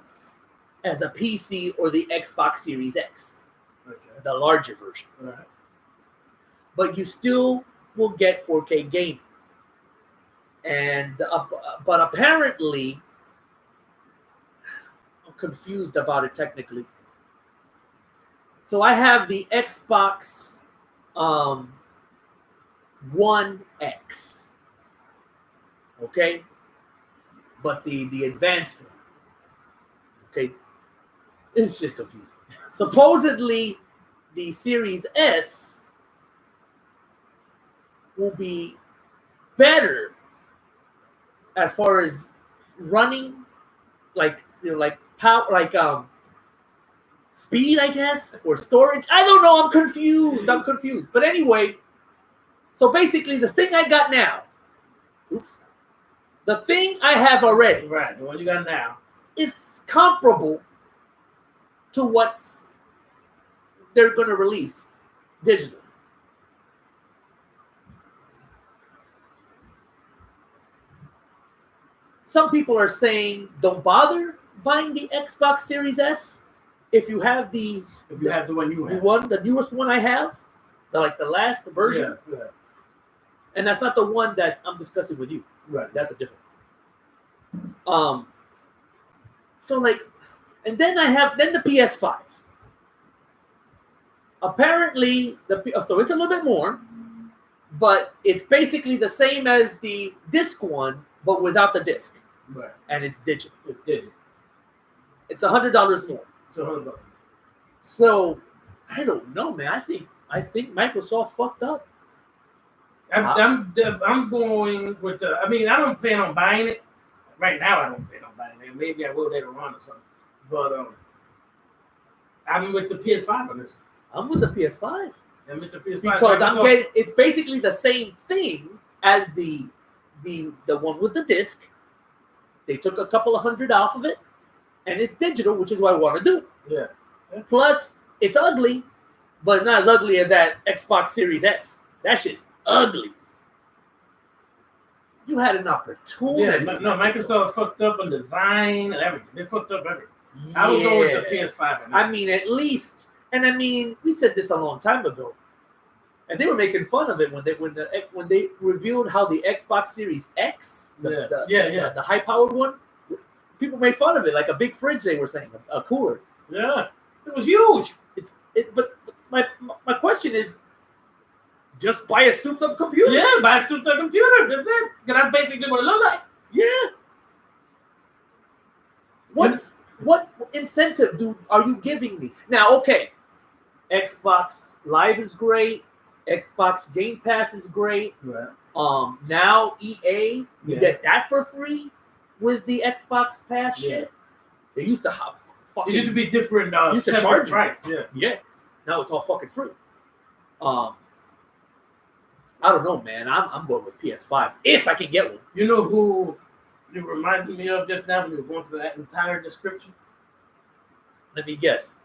as a PC or the Xbox Series X, the larger version. Right. But you still will get 4K gaming. And but apparently, I'm confused about it technically. So I have the Xbox One X, okay, but the advanced one, okay, it's just confusing. Supposedly, the Series S will be better as far as running, like power, speed, I guess, or storage. I don't know. I'm confused. But anyway, so basically, the thing I got now, the thing I have already, right, the one you got now, is comparable to what they're going to release digitally. Some people are saying don't bother buying the Xbox Series S if you have the one you have. The newest one I have, the last version. Yeah. And that's not the one that I'm discussing with you. Right. That's a different one. So and then I have the PS5. Apparently so it's a little bit more, but it's basically the same as the disc one, but without the disc. Right. And it's digital. It's digital. It's $100 more. It's $100. So I don't know, man. I think Microsoft fucked up. I'm going with the. I mean, I don't plan on buying it right now. I don't plan on buying it. Maybe I will later on or something. But I'm with the PS5 on this one. I'm with the PS5. I'm with the PS5 because it's basically the same thing as the the one with the disc. They took a couple of $100 off of it, and it's digital, which is what I want to do. Yeah. Plus, it's ugly, but not as ugly as that Xbox Series S. That shit's ugly. You had an opportunity. Yeah, no, Microsoft fucked up on design and everything. They fucked up everything. I would go with the PS5. I mean, at least, and I mean, we said this a long time ago, and they were making fun of it when they revealed how the Xbox Series X, the high-powered one, people made fun of it like a big fridge. They were saying a cooler. Yeah, it was huge. But my question is, just buy a souped-up computer. Yeah, buy a souped-up computer. That's it. Because that's basically what it looks like. Yeah. What incentive are you giving me? Now, okay, Xbox Live is great. Xbox Game Pass is great. Right. Now EA, you get that for free with the Xbox Pass shit. They used to have fucking. It used to be different. Used to charge price. Yeah. Now it's all fucking free. I don't know, man. I'm going with PS5 if I can get one. You know who you reminded me of just now when you were going through that entire description? Let me guess.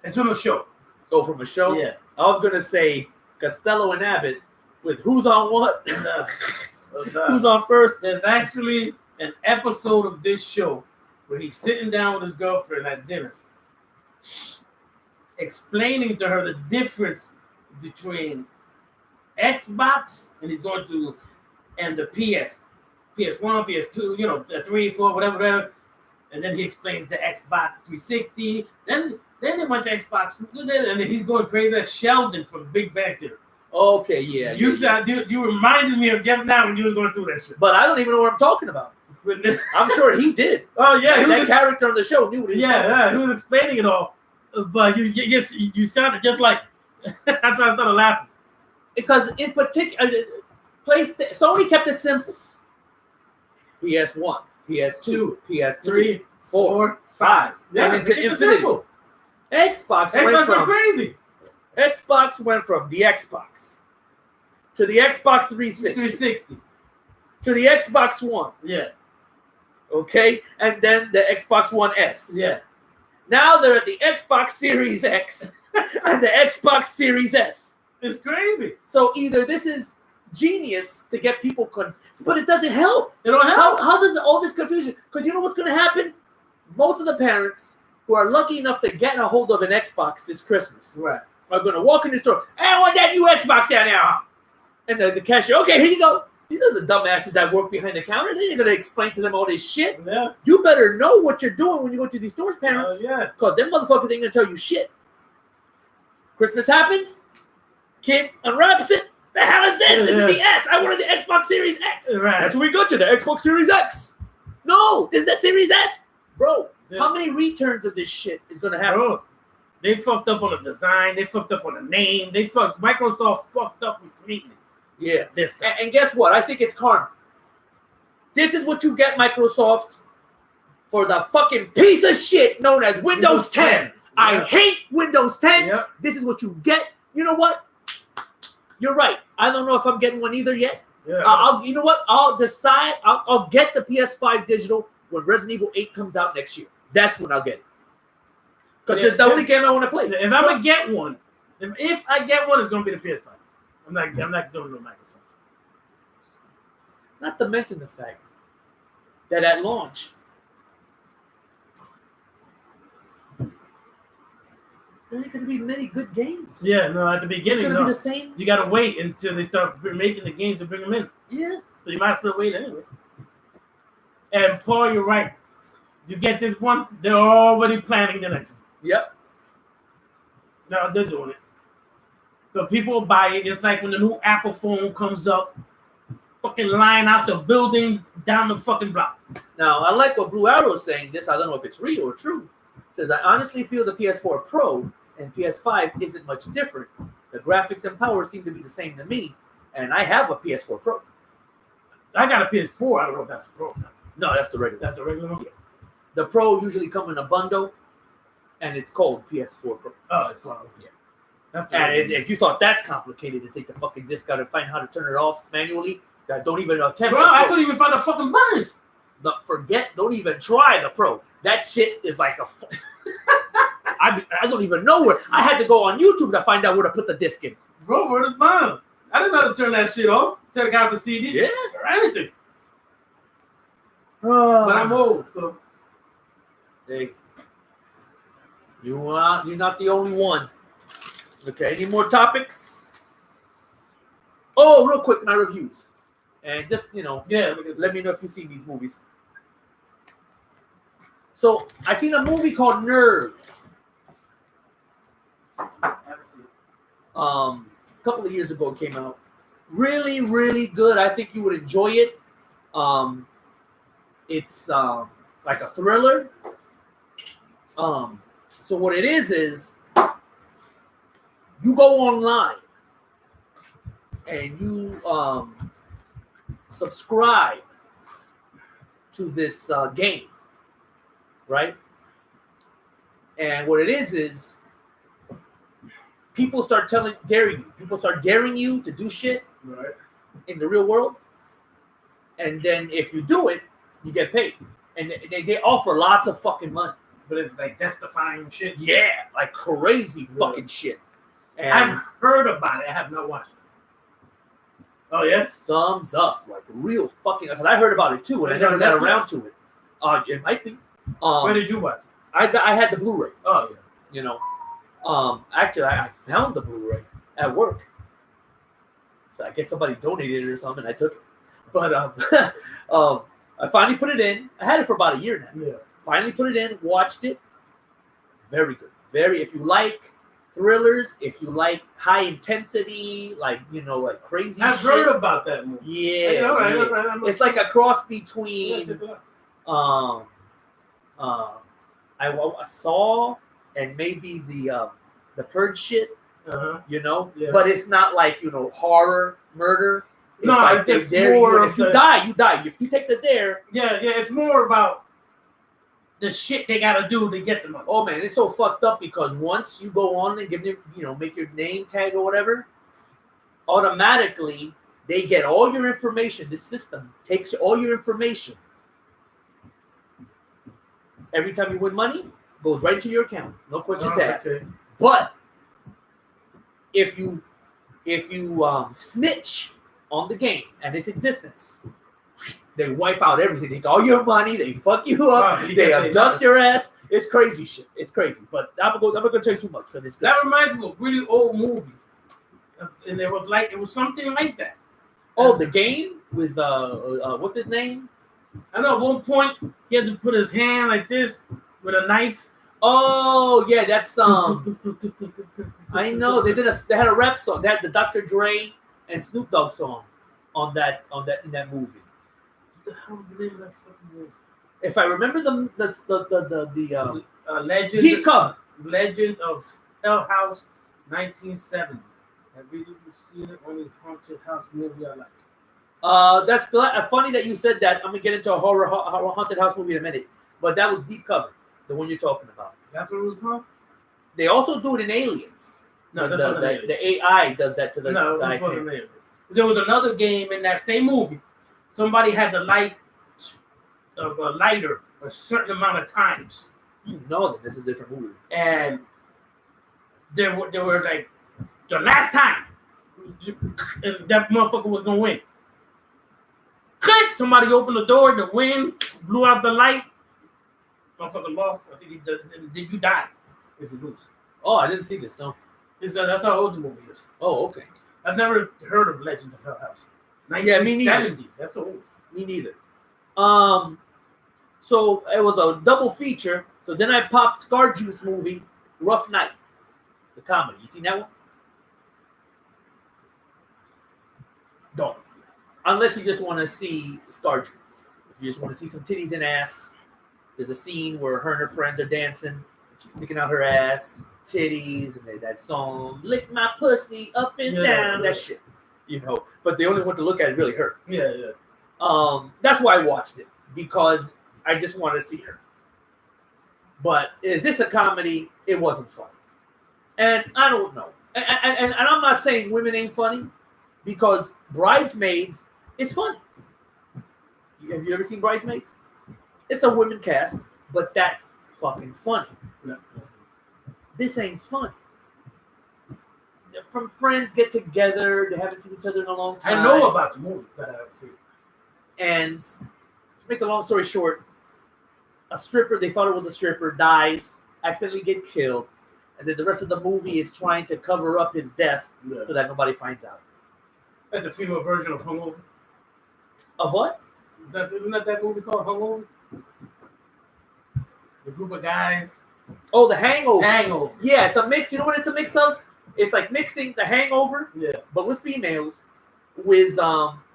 It's from a show. Oh, from a show? Yeah. I was gonna say Costello and Abbott with who's on what? Who's on first? There's actually an episode of this show where he's sitting down with his girlfriend at dinner, explaining to her the difference between Xbox and he's going to and the PS1, PS2, the 3, 4, whatever. And then he explains the Xbox 360. Then they went to Xbox, and then he's going crazy as Sheldon from Big Bang Theory. Okay, yeah. You reminded me of just now when you was going through that shit. But I don't even know what I'm talking about. I'm sure he did. Oh yeah, that character on the show knew what he was talking about. He was explaining it all. But you sounded just like. That's why I started laughing. Because in particular, Sony kept it simple. PS1, PS2, PS3, 4, 5. Yeah, and into infinity. Xbox went from crazy. Xbox went from the Xbox to the Xbox 360 to the Xbox One. Yes. Okay, and then the Xbox One S. Yeah. Now they're at the Xbox Series X and the Xbox Series S. It's crazy. So either this is genius to get people confused, but it doesn't help. It don't help. How does all this confusion? Because you know what's going to happen? Most of the parents who are lucky enough to get a hold of an Xbox this Christmas are going to walk in the store. Hey, I want that new Xbox down there. And the cashier, okay, here you go. These are the dumbasses that work behind the counter. They ain't going to explain to them all this shit. Yeah. You better know what you're doing when you go to these stores, parents. Yeah. Because them motherfuckers ain't going to tell you shit. Christmas happens. Kid unwraps it. The hell is this? This is the S. I wanted the Xbox Series X. Right. That's what we got to the Xbox Series X. No, this is the Series S. Bro, how many returns of this shit is going to happen? Bro, they fucked up on the design. They fucked up on the name. Microsoft fucked up completely. Yeah. And guess what? I think it's karma. This is what you get, Microsoft, for the fucking piece of shit known as Windows 10. Yeah. I hate Windows 10. Yep. This is what you get. You know what? You're right. I don't know if I'm getting one either yet. Yeah. You know what? I'll decide. I'll get the PS5 digital when Resident Evil 8 comes out next year. That's when I'll get it. Because the only game I want to play. If I'm gonna get one, if I get one, it's gonna be the PS5. I'm not doing no Microsoft. Not to mention the fact that at launch, there ain't going to be many good games. Yeah, no, at the beginning, it's going to be the same. You got to wait until they start making the games to bring them in. Yeah. So you might as well wait anyway. And Paul, you're right. You get this one, they're already planning the next one. Yep. No, they're doing it. So people buy it. It's like when the new Apple phone comes up, fucking line out the building down the fucking block. Now, I like what Blue Arrow is saying. This, I don't know if it's real or true. Says, I honestly feel the PS4 Pro and PS5 isn't much different. The graphics and power seem to be the same to me, and I have a PS4 Pro. I got a PS4. I don't know if that's a Pro. No, that's the regular. That's the regular one? Yeah. The Pro usually come in a bundle, and it's called PS4 Pro. Oh, it's called, yeah. And if you thought that's complicated to take the fucking disc out and find how to turn it off manually, that don't even attempt. Bro, I couldn't even find the fucking buttons. Don't even try the Pro. That shit is like a. I don't even know where. I had to go on YouTube to find out where to put the disc in. Bro, where the bomb? I didn't know how to turn that shit off. Take out the CD. Yeah. Or anything. But I'm old, so. Hey. You're not the only one. Okay, any more topics? Oh, real quick, my reviews. And just, let me know if you've seen these movies. So, I seen a movie called Nerve. A couple of years ago it came out. Really, really good. I think you would enjoy it. It's like a thriller. So what it is you go online and you subscribe to this game, right? And what it is people start daring you to do shit right in the real world, and then if you do it, you get paid, and they offer lots of fucking money. But it's like death-defying shit. Yeah, like crazy fucking shit. And I've heard about it. I have not watched it. Oh yeah, thumbs up, like real fucking. Because I heard about it too, and I never got around to it. It might be. Where did you watch it? I had the Blu-ray. Oh yeah. Actually, I found the Blu-ray at work. So I guess somebody donated it or something. I took it, but I finally put it in. I had it for about a year now. Yeah. Finally put it in, watched it. Very good. If you like thrillers, if you like high intensity, like crazy I've shit. heard about that movie. Yeah. Hey, all right. It's like a cross between I Saw and maybe the Purge shit. Yeah. But it's not like horror, murder. It's like it's they dare more you. If you die, you die. If you take the dare. Yeah, it's more about the shit they gotta do to get the money. Oh man, it's so fucked up because once you go on and give them, make your name tag or whatever, automatically they get all your information. The system takes all your information. Every time you win money, goes right into your account. No questions asked. Okay. But if you snitch on the game and its existence, they wipe out everything. They take all your money. They fuck you up. They abduct your ass. It's crazy shit. It's crazy. But I'm not gonna tell you too much because it's good. That reminds me of a really old movie, and it was something like that. Oh, the game with what's his name? I know at one point he had to put his hand like this with a knife. Oh yeah, that's I know they had a rap song. They had the Dr. Dre and Snoop Dogg song in that movie. What the hell was the name of that fucking movie? If I remember the Legend Deep Cover. Legend of Hell House, 1970. Have you seen it? Only haunted house movie I like. That's funny that you said that. I'm gonna get into a horror haunted house movie in a minute, but that was Deep Cover, the one you're talking about. That's what it was called. They also do it in Aliens. No, that's not Aliens. The AI does that to the guy. There was another game in that same movie. Somebody had to light a lighter a certain amount of times. No, then this is a different movie. And there were like the last time, and that motherfucker was gonna win. Click! Somebody opened the door, the wind blew out the light. Motherfucker lost. I think did you die if you lose? Oh, I didn't see this. No. That's how old the movie is. Oh, okay. I've never heard of Legend of Hell House. Yeah, me neither. That's old. Me neither. So it was a double feature. So then I popped Scar Juice movie, Rough Night, the comedy. You seen that one? Don't. Unless you just want to see Scar Juice. If you just want to see some titties and ass, there's a scene where her and her friends are dancing. She's sticking out her ass, titties, and that song, "Lick My Pussy Up and Down." That shit, But the only one to look at is really her. Yeah. That's why I watched it, because I just want to see her. But is this a comedy? It wasn't funny, and I don't know. And I'm not saying women ain't funny, because Bridesmaids It's funny. Have you ever seen Bridesmaids? It's a women cast, but that's fucking funny. No. This ain't funny. From friends get together, they haven't seen each other in a long time. I know about the movie, but I haven't seen it. And to make the long story short, a stripper, they thought it was a stripper, dies, accidentally get killed, and then the rest of the movie is trying to cover up his death so that nobody finds out. That's the female version of Hungover. Of what? Isn't that movie called Hungover? The group of guys. Oh, The Hangover. Hangover. Yeah, it's a mix. You know what it's a mix of? It's like mixing The Hangover, but with females, with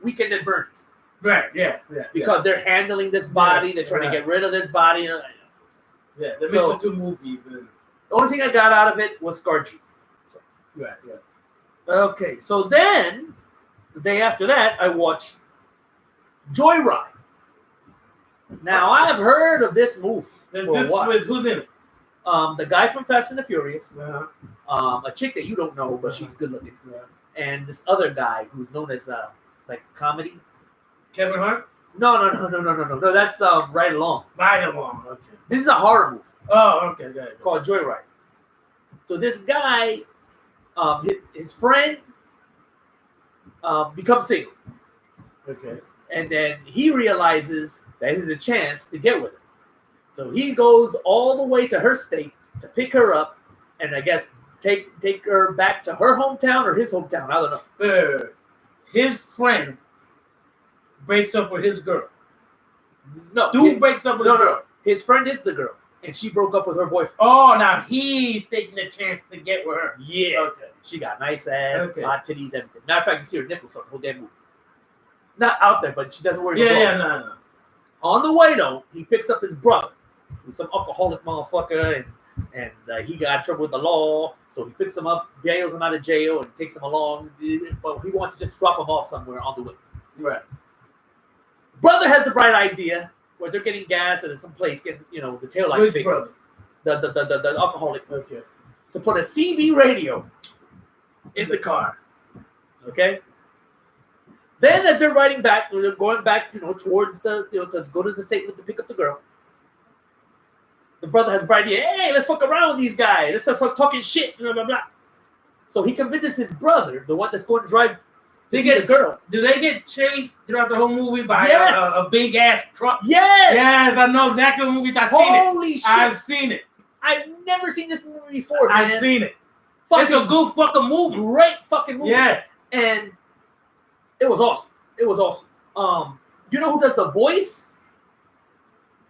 Weekend at Bernie's. Right, yeah. Because they're handling this body, they're trying to get rid of this body. Yeah, they mix the two movies. And... The only thing I got out of it was Scarji. So. Right. Okay, so then, the day after that, I watched Joyride. Now, I have heard of this movie for a while. Who's in it? The guy from Fast and the Furious. Uh-huh. A chick that you don't know, but she's good looking. Yeah. And this other guy who's known as like comedy. Kevin Hart? No. That's Ride Along. Ride Along. Okay. This is a horror movie. Oh, okay. Got it. Called Joyride. So this guy, his friend, becomes single. Okay. And then he realizes that there's a chance to get with her. So he goes all the way to her state to pick her up, and I guess take her back to her hometown or his hometown. I don't know. His friend breaks up with his girl. No. Dude breaks up with his girl. His friend is the girl, and she broke up with her boyfriend. Oh, now he's taking the chance to get with her. Yeah. Okay. She got nice ass, hot titties, everything. Matter of fact, you see her nipples on the whole damn movie. Not out there, but she doesn't wear the no. On the way, though, he picks up his brother, who's some alcoholic motherfucker, and he got in trouble with the law, so he picks him up, bails him out of jail, and takes him along. But he wants to just drop him off somewhere on the way. Right. Brother has the bright idea where they're getting gas at some place, getting the taillight fixed. Brother? The alcoholic. Okay. To put a CB radio in the car. Okay. Then as they're riding back, they're going back, towards to go to the statement to pick up the girl. The brother has a bright idea. Hey, let's fuck around with these guys. Let's start talking shit. Blah blah blah. So he convinces his brother, the one that's going to drive, to see the girl. Do they get chased throughout the whole movie by a big ass truck? Yes. Yes, I know exactly what movie. Holy shit! I've seen it. I've never seen this movie before, man. I've seen it. It's a good fucking movie. Great fucking movie. Yeah. And it was awesome. It was awesome. You know who does the voice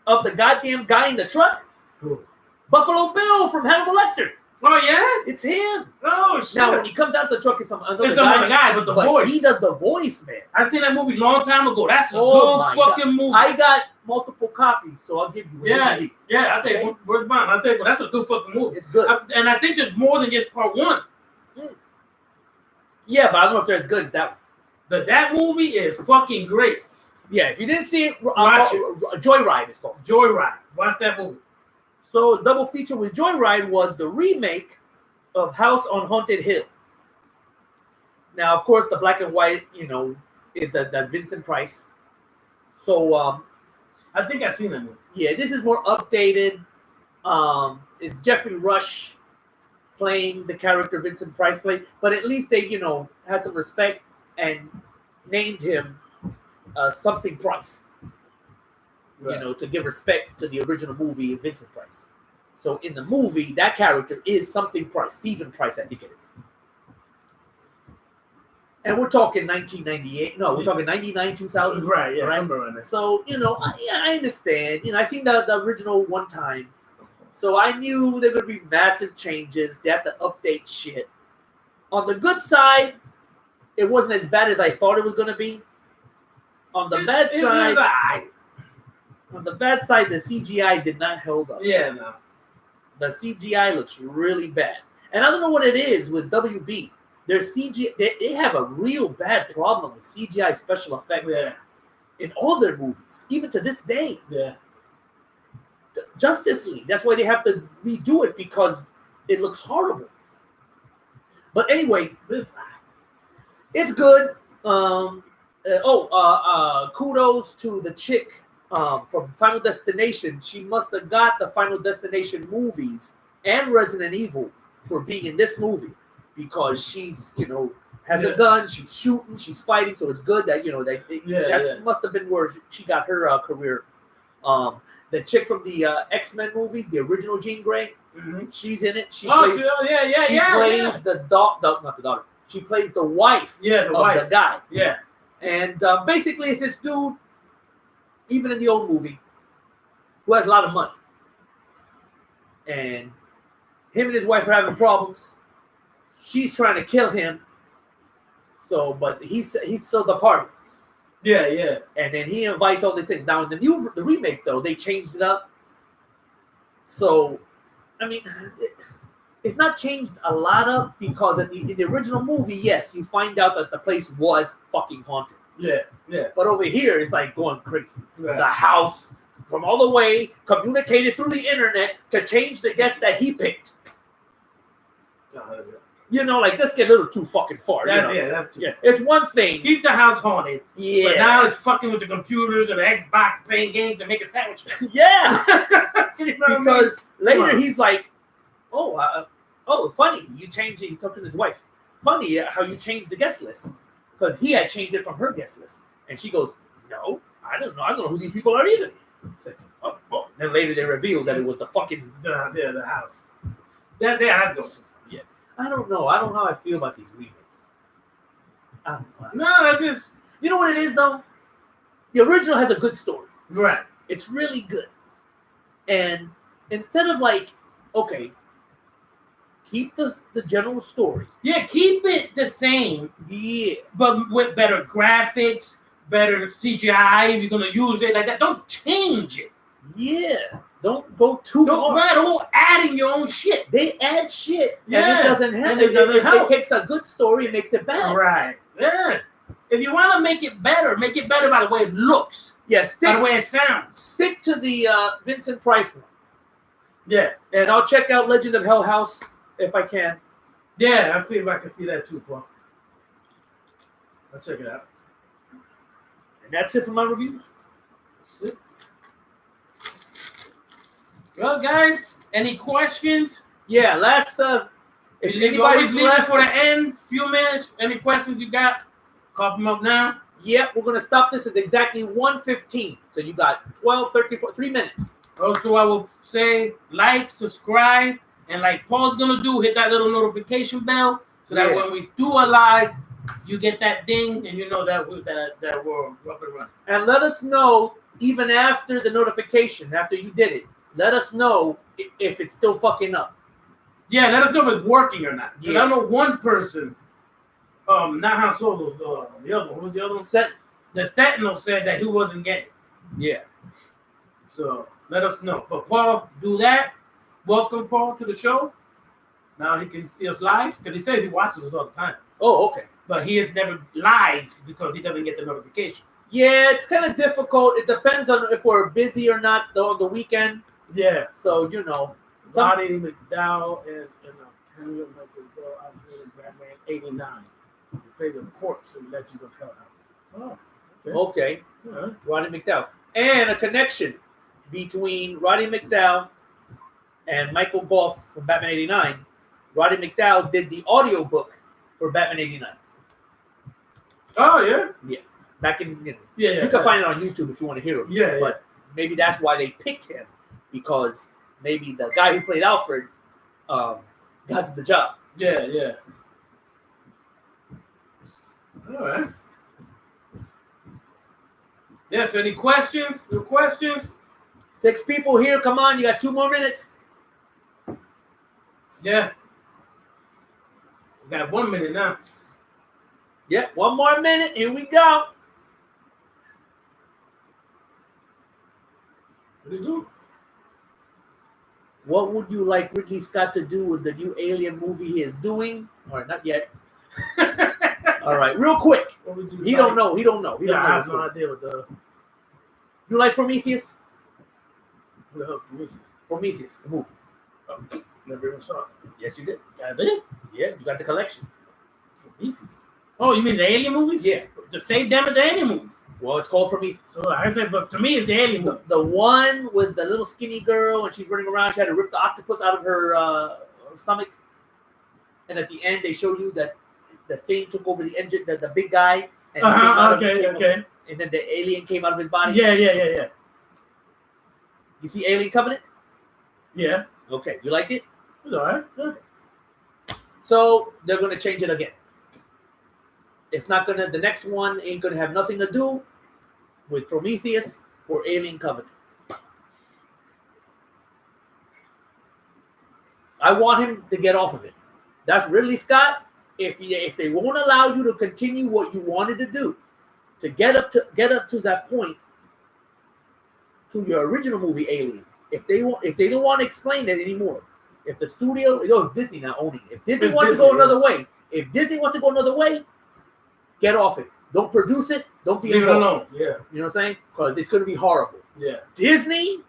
of the goddamn guy in the truck? Who? Buffalo Bill from Hannibal Lecter. Oh yeah, it's him. Oh shit! Now when he comes out the truck, it's another guy, but the voice. He does the voice, man. I seen that movie a long time ago. That's a good fucking movie. I got multiple copies, so I'll give you. Yeah. I'll take one. Where's mine? I'll take one. That's a good fucking movie. It's good, and I think there's more than just part one. Yeah, but I don't know if they're as good as that one. But that movie is fucking great. Yeah, if you didn't see it, watch it. Joyride is called. Joyride. Watch that movie. So double feature with Joyride was the remake of House on Haunted Hill. Now, of course, the black and white, is the Vincent Price. So I think I've seen that movie. Yeah, this is more updated. It's Jeffrey Rush playing the character Vincent Price played, but at least they, had some respect and named him something Price. Right. To give respect to the original movie, Vincent Price. So in the movie, that character is something Price, Stephen Price, I think it is. And we're talking 1998. No, we're talking 99, 2000. Right, yeah. Right? So, I understand. I've seen the original one time. So I knew there were going to be massive changes. They have to update shit. On the good side, it wasn't as bad as I thought it was going to be. On the bad side... On the bad side, the CGI did not hold up. Yeah, no. The CGI looks really bad. And I don't know what it is with WB. Their CGI, they have a real bad problem with CGI special effects in all their movies, even to this day. Yeah. Justice League. That's why they have to redo it, because it looks horrible. But anyway, it's good. kudos to the chick from Final Destination. She must have got the Final Destination movies and Resident Evil for being in this movie because she's, has a gun, she's shooting, she's fighting, so it's good that, that must have been where she got her career. The chick from the X-Men movies, the original Jean Grey, she's in it. She plays the not the daughter. She plays the wife of the guy. Yeah. And basically, it's this dude, even in the old movie, who has a lot of money. And him and his wife are having problems. She's trying to kill him. So, but he's still the party. Yeah, yeah. And then he invites all these things. Now, in the remake, though, they changed it up. So, I mean, it's not changed a lot up because in the original movie, yes, you find out that the place was fucking haunted. Yeah, yeah. But over here, it's like going crazy. Right. The house, from all the way, communicated through the internet to change the guest that he picked. Let's get a little too fucking far. Yeah, that's true. Yeah, it's one thing. Keep the house haunted. Yeah. But now it's fucking with the computers and the Xbox, playing games and making sandwiches. Yeah. Because later he's like, funny, you changed it. He's talking to his wife. Funny how you changed the guest list. Because he had changed it from her guest list. And she goes, no, I don't know. I don't know who these people are either. Like, oh. Then later they revealed that it was the fucking... the house. That has to go. Yeah. I don't know. I don't know how I feel about these remakes. I don't know. No, that's just... You know what it is, though? The original has a good story. Right. It's really good. And instead of okay, keep the general story. Yeah, keep it the same. Yeah. But with better graphics, better CGI, if you're going to use it like that. Don't change it. Yeah. Don't go too far. Right, don't add in your own shit. They add shit. Yeah. And it doesn't help. It takes a good story and makes it bad. Right. Yeah. If you want to make it better by the way it looks. Yeah, by the way it sounds. Stick to the Vincent Price one. Yeah. And I'll check out Legend of Hell House if I can. Yeah, I'll see if I can see that too, Paul. I'll check it out. And that's it for my reviews. That's it. Well, guys, any questions? Yeah, if anybody's left for the end, few minutes, any questions you got, cough them up now. Yep, we're going to stop this at exactly 1:15. So you got 12, 13, 14, 3 minutes. Also, I will say like, subscribe, and like Paul's going to do, hit that little notification bell so that when we do a live, you get that ding and you know that we're up and running. And let us know, even after the notification, after you did it, let us know if it's still fucking up. Yeah, let us know if it's working or not. Because Yeah. I know one person, not Han Solo, the other one. Who was the other one? The Sentinel said that he wasn't getting it. Yeah. So let us know. But Paul, do that. Welcome, Paul, to the show. Now he can see us live because he says he watches us all the time. Oh, okay. But he is never live because he doesn't get the notification. Yeah, it's kind of difficult. It depends on if we're busy or not on the weekend. Yeah. So, Roddy McDowell and Henry Michael Batman 89. He plays a corpse in Legend of Hell House. Oh, okay. Yeah. Roddy McDowell. And a connection between Roddy McDowell and Michael Goff from Batman 89. Roddy McDowell did the audiobook for Batman 89. Oh, yeah? Yeah. Back in, you can find it on YouTube if you want to hear him. Yeah. But maybe that's why they picked him, because maybe the guy who played Alfred got the job. Yeah. All right. Yeah, so any questions? No questions? 6 people here. Come on, you got 2 more minutes. Yeah. We got 1 minute now. Yeah, 1 more minute. Here we go. What do you do? What would you like Ridley Scott to do with the new Alien movie he is doing? Or not yet. All right, real quick. What would you He don't know. He don't know. I have no idea what the... You like Prometheus? Who the hell Prometheus? Prometheus, the movie. Oh, never even saw it. Yes, you did. I did? Yeah, you got the collection. Prometheus. Oh, you mean the alien movies? Yeah. the same damn it, the alien movies. Well, it's called Prometheus. So I said, but to me, it's the alien movies. The one with the little skinny girl and she's running around. She had to rip the octopus out of her stomach. And at the end, they show you that the thing took over the engine, the big guy. And Okay. And then the alien came out of his body. Yeah. You see Alien Covenant? Yeah. Okay, you like it? It's all right. Okay. So they're gonna change it again. It's not gonna. The next one ain't gonna have nothing to do with Prometheus or Alien Covenant. I want him to get off of it. That's Ridley Scott. If they won't allow you to continue what you wanted to do, to get up to that point, to your original movie Alien, if they don't want to explain it anymore, if the studio, it's Disney now owning it. If Disney wants to go another way, get off it. Don't produce it. Don't be involved. Yeah. You know what I'm saying? Because it's going to be horrible. Yeah. Disney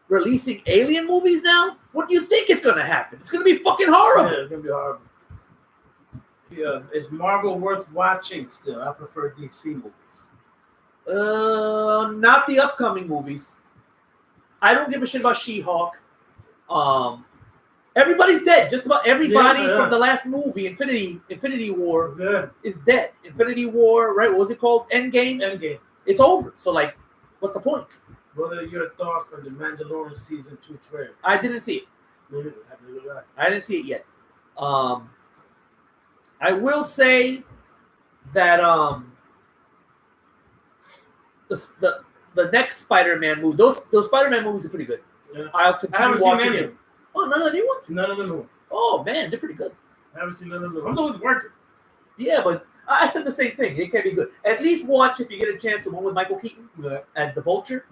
releasing Alien movies now? What do you think is going to happen? It's going to be fucking horrible. Yeah, it's going to be horrible. Yeah, is Marvel worth watching still? I prefer DC movies. Not the upcoming movies. I don't give a shit about She-Hulk. Everybody's dead. Just about everybody from the last movie, Infinity War, is dead. Infinity War, right? What was it called? Endgame. It's over. So, like, what's the point? What are your thoughts on the Mandalorian season 2 trailer? I didn't see it. I didn't see it yet. I will say that the next Spider-Man movie, those Spider-Man movies are pretty good. Yeah. I'll continue watching them. Oh, none of the new ones? None of the new ones. Oh man, they're pretty good. I haven't seen none of them. I'm always working. Yeah, but I said the same thing. It can be good. At least watch, if you get a chance, the one with Michael Keaton as the Vulture.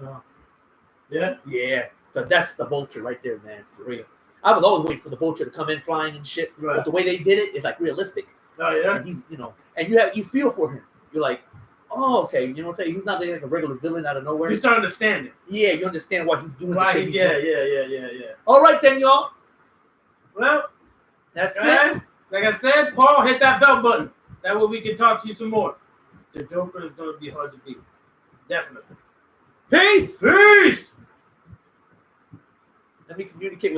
Yeah? Yeah, because that's the Vulture right there, man, for real. I was always waiting for the Vulture to come in flying and shit. Right. But the way they did it is like realistic. Oh yeah. And he's, and you feel for him. You're like, oh, okay. You know what I'm saying? He's not like a regular villain out of nowhere. You start understanding. Yeah, you understand why he's doing the shit he's doing. Yeah. All right then, y'all. Well, that's guys, it. Like I said, Paul, hit that bell button. That way we can talk to you some more. The Joker is going to be hard to beat. Definitely. Peace. Peace. Let me communicate with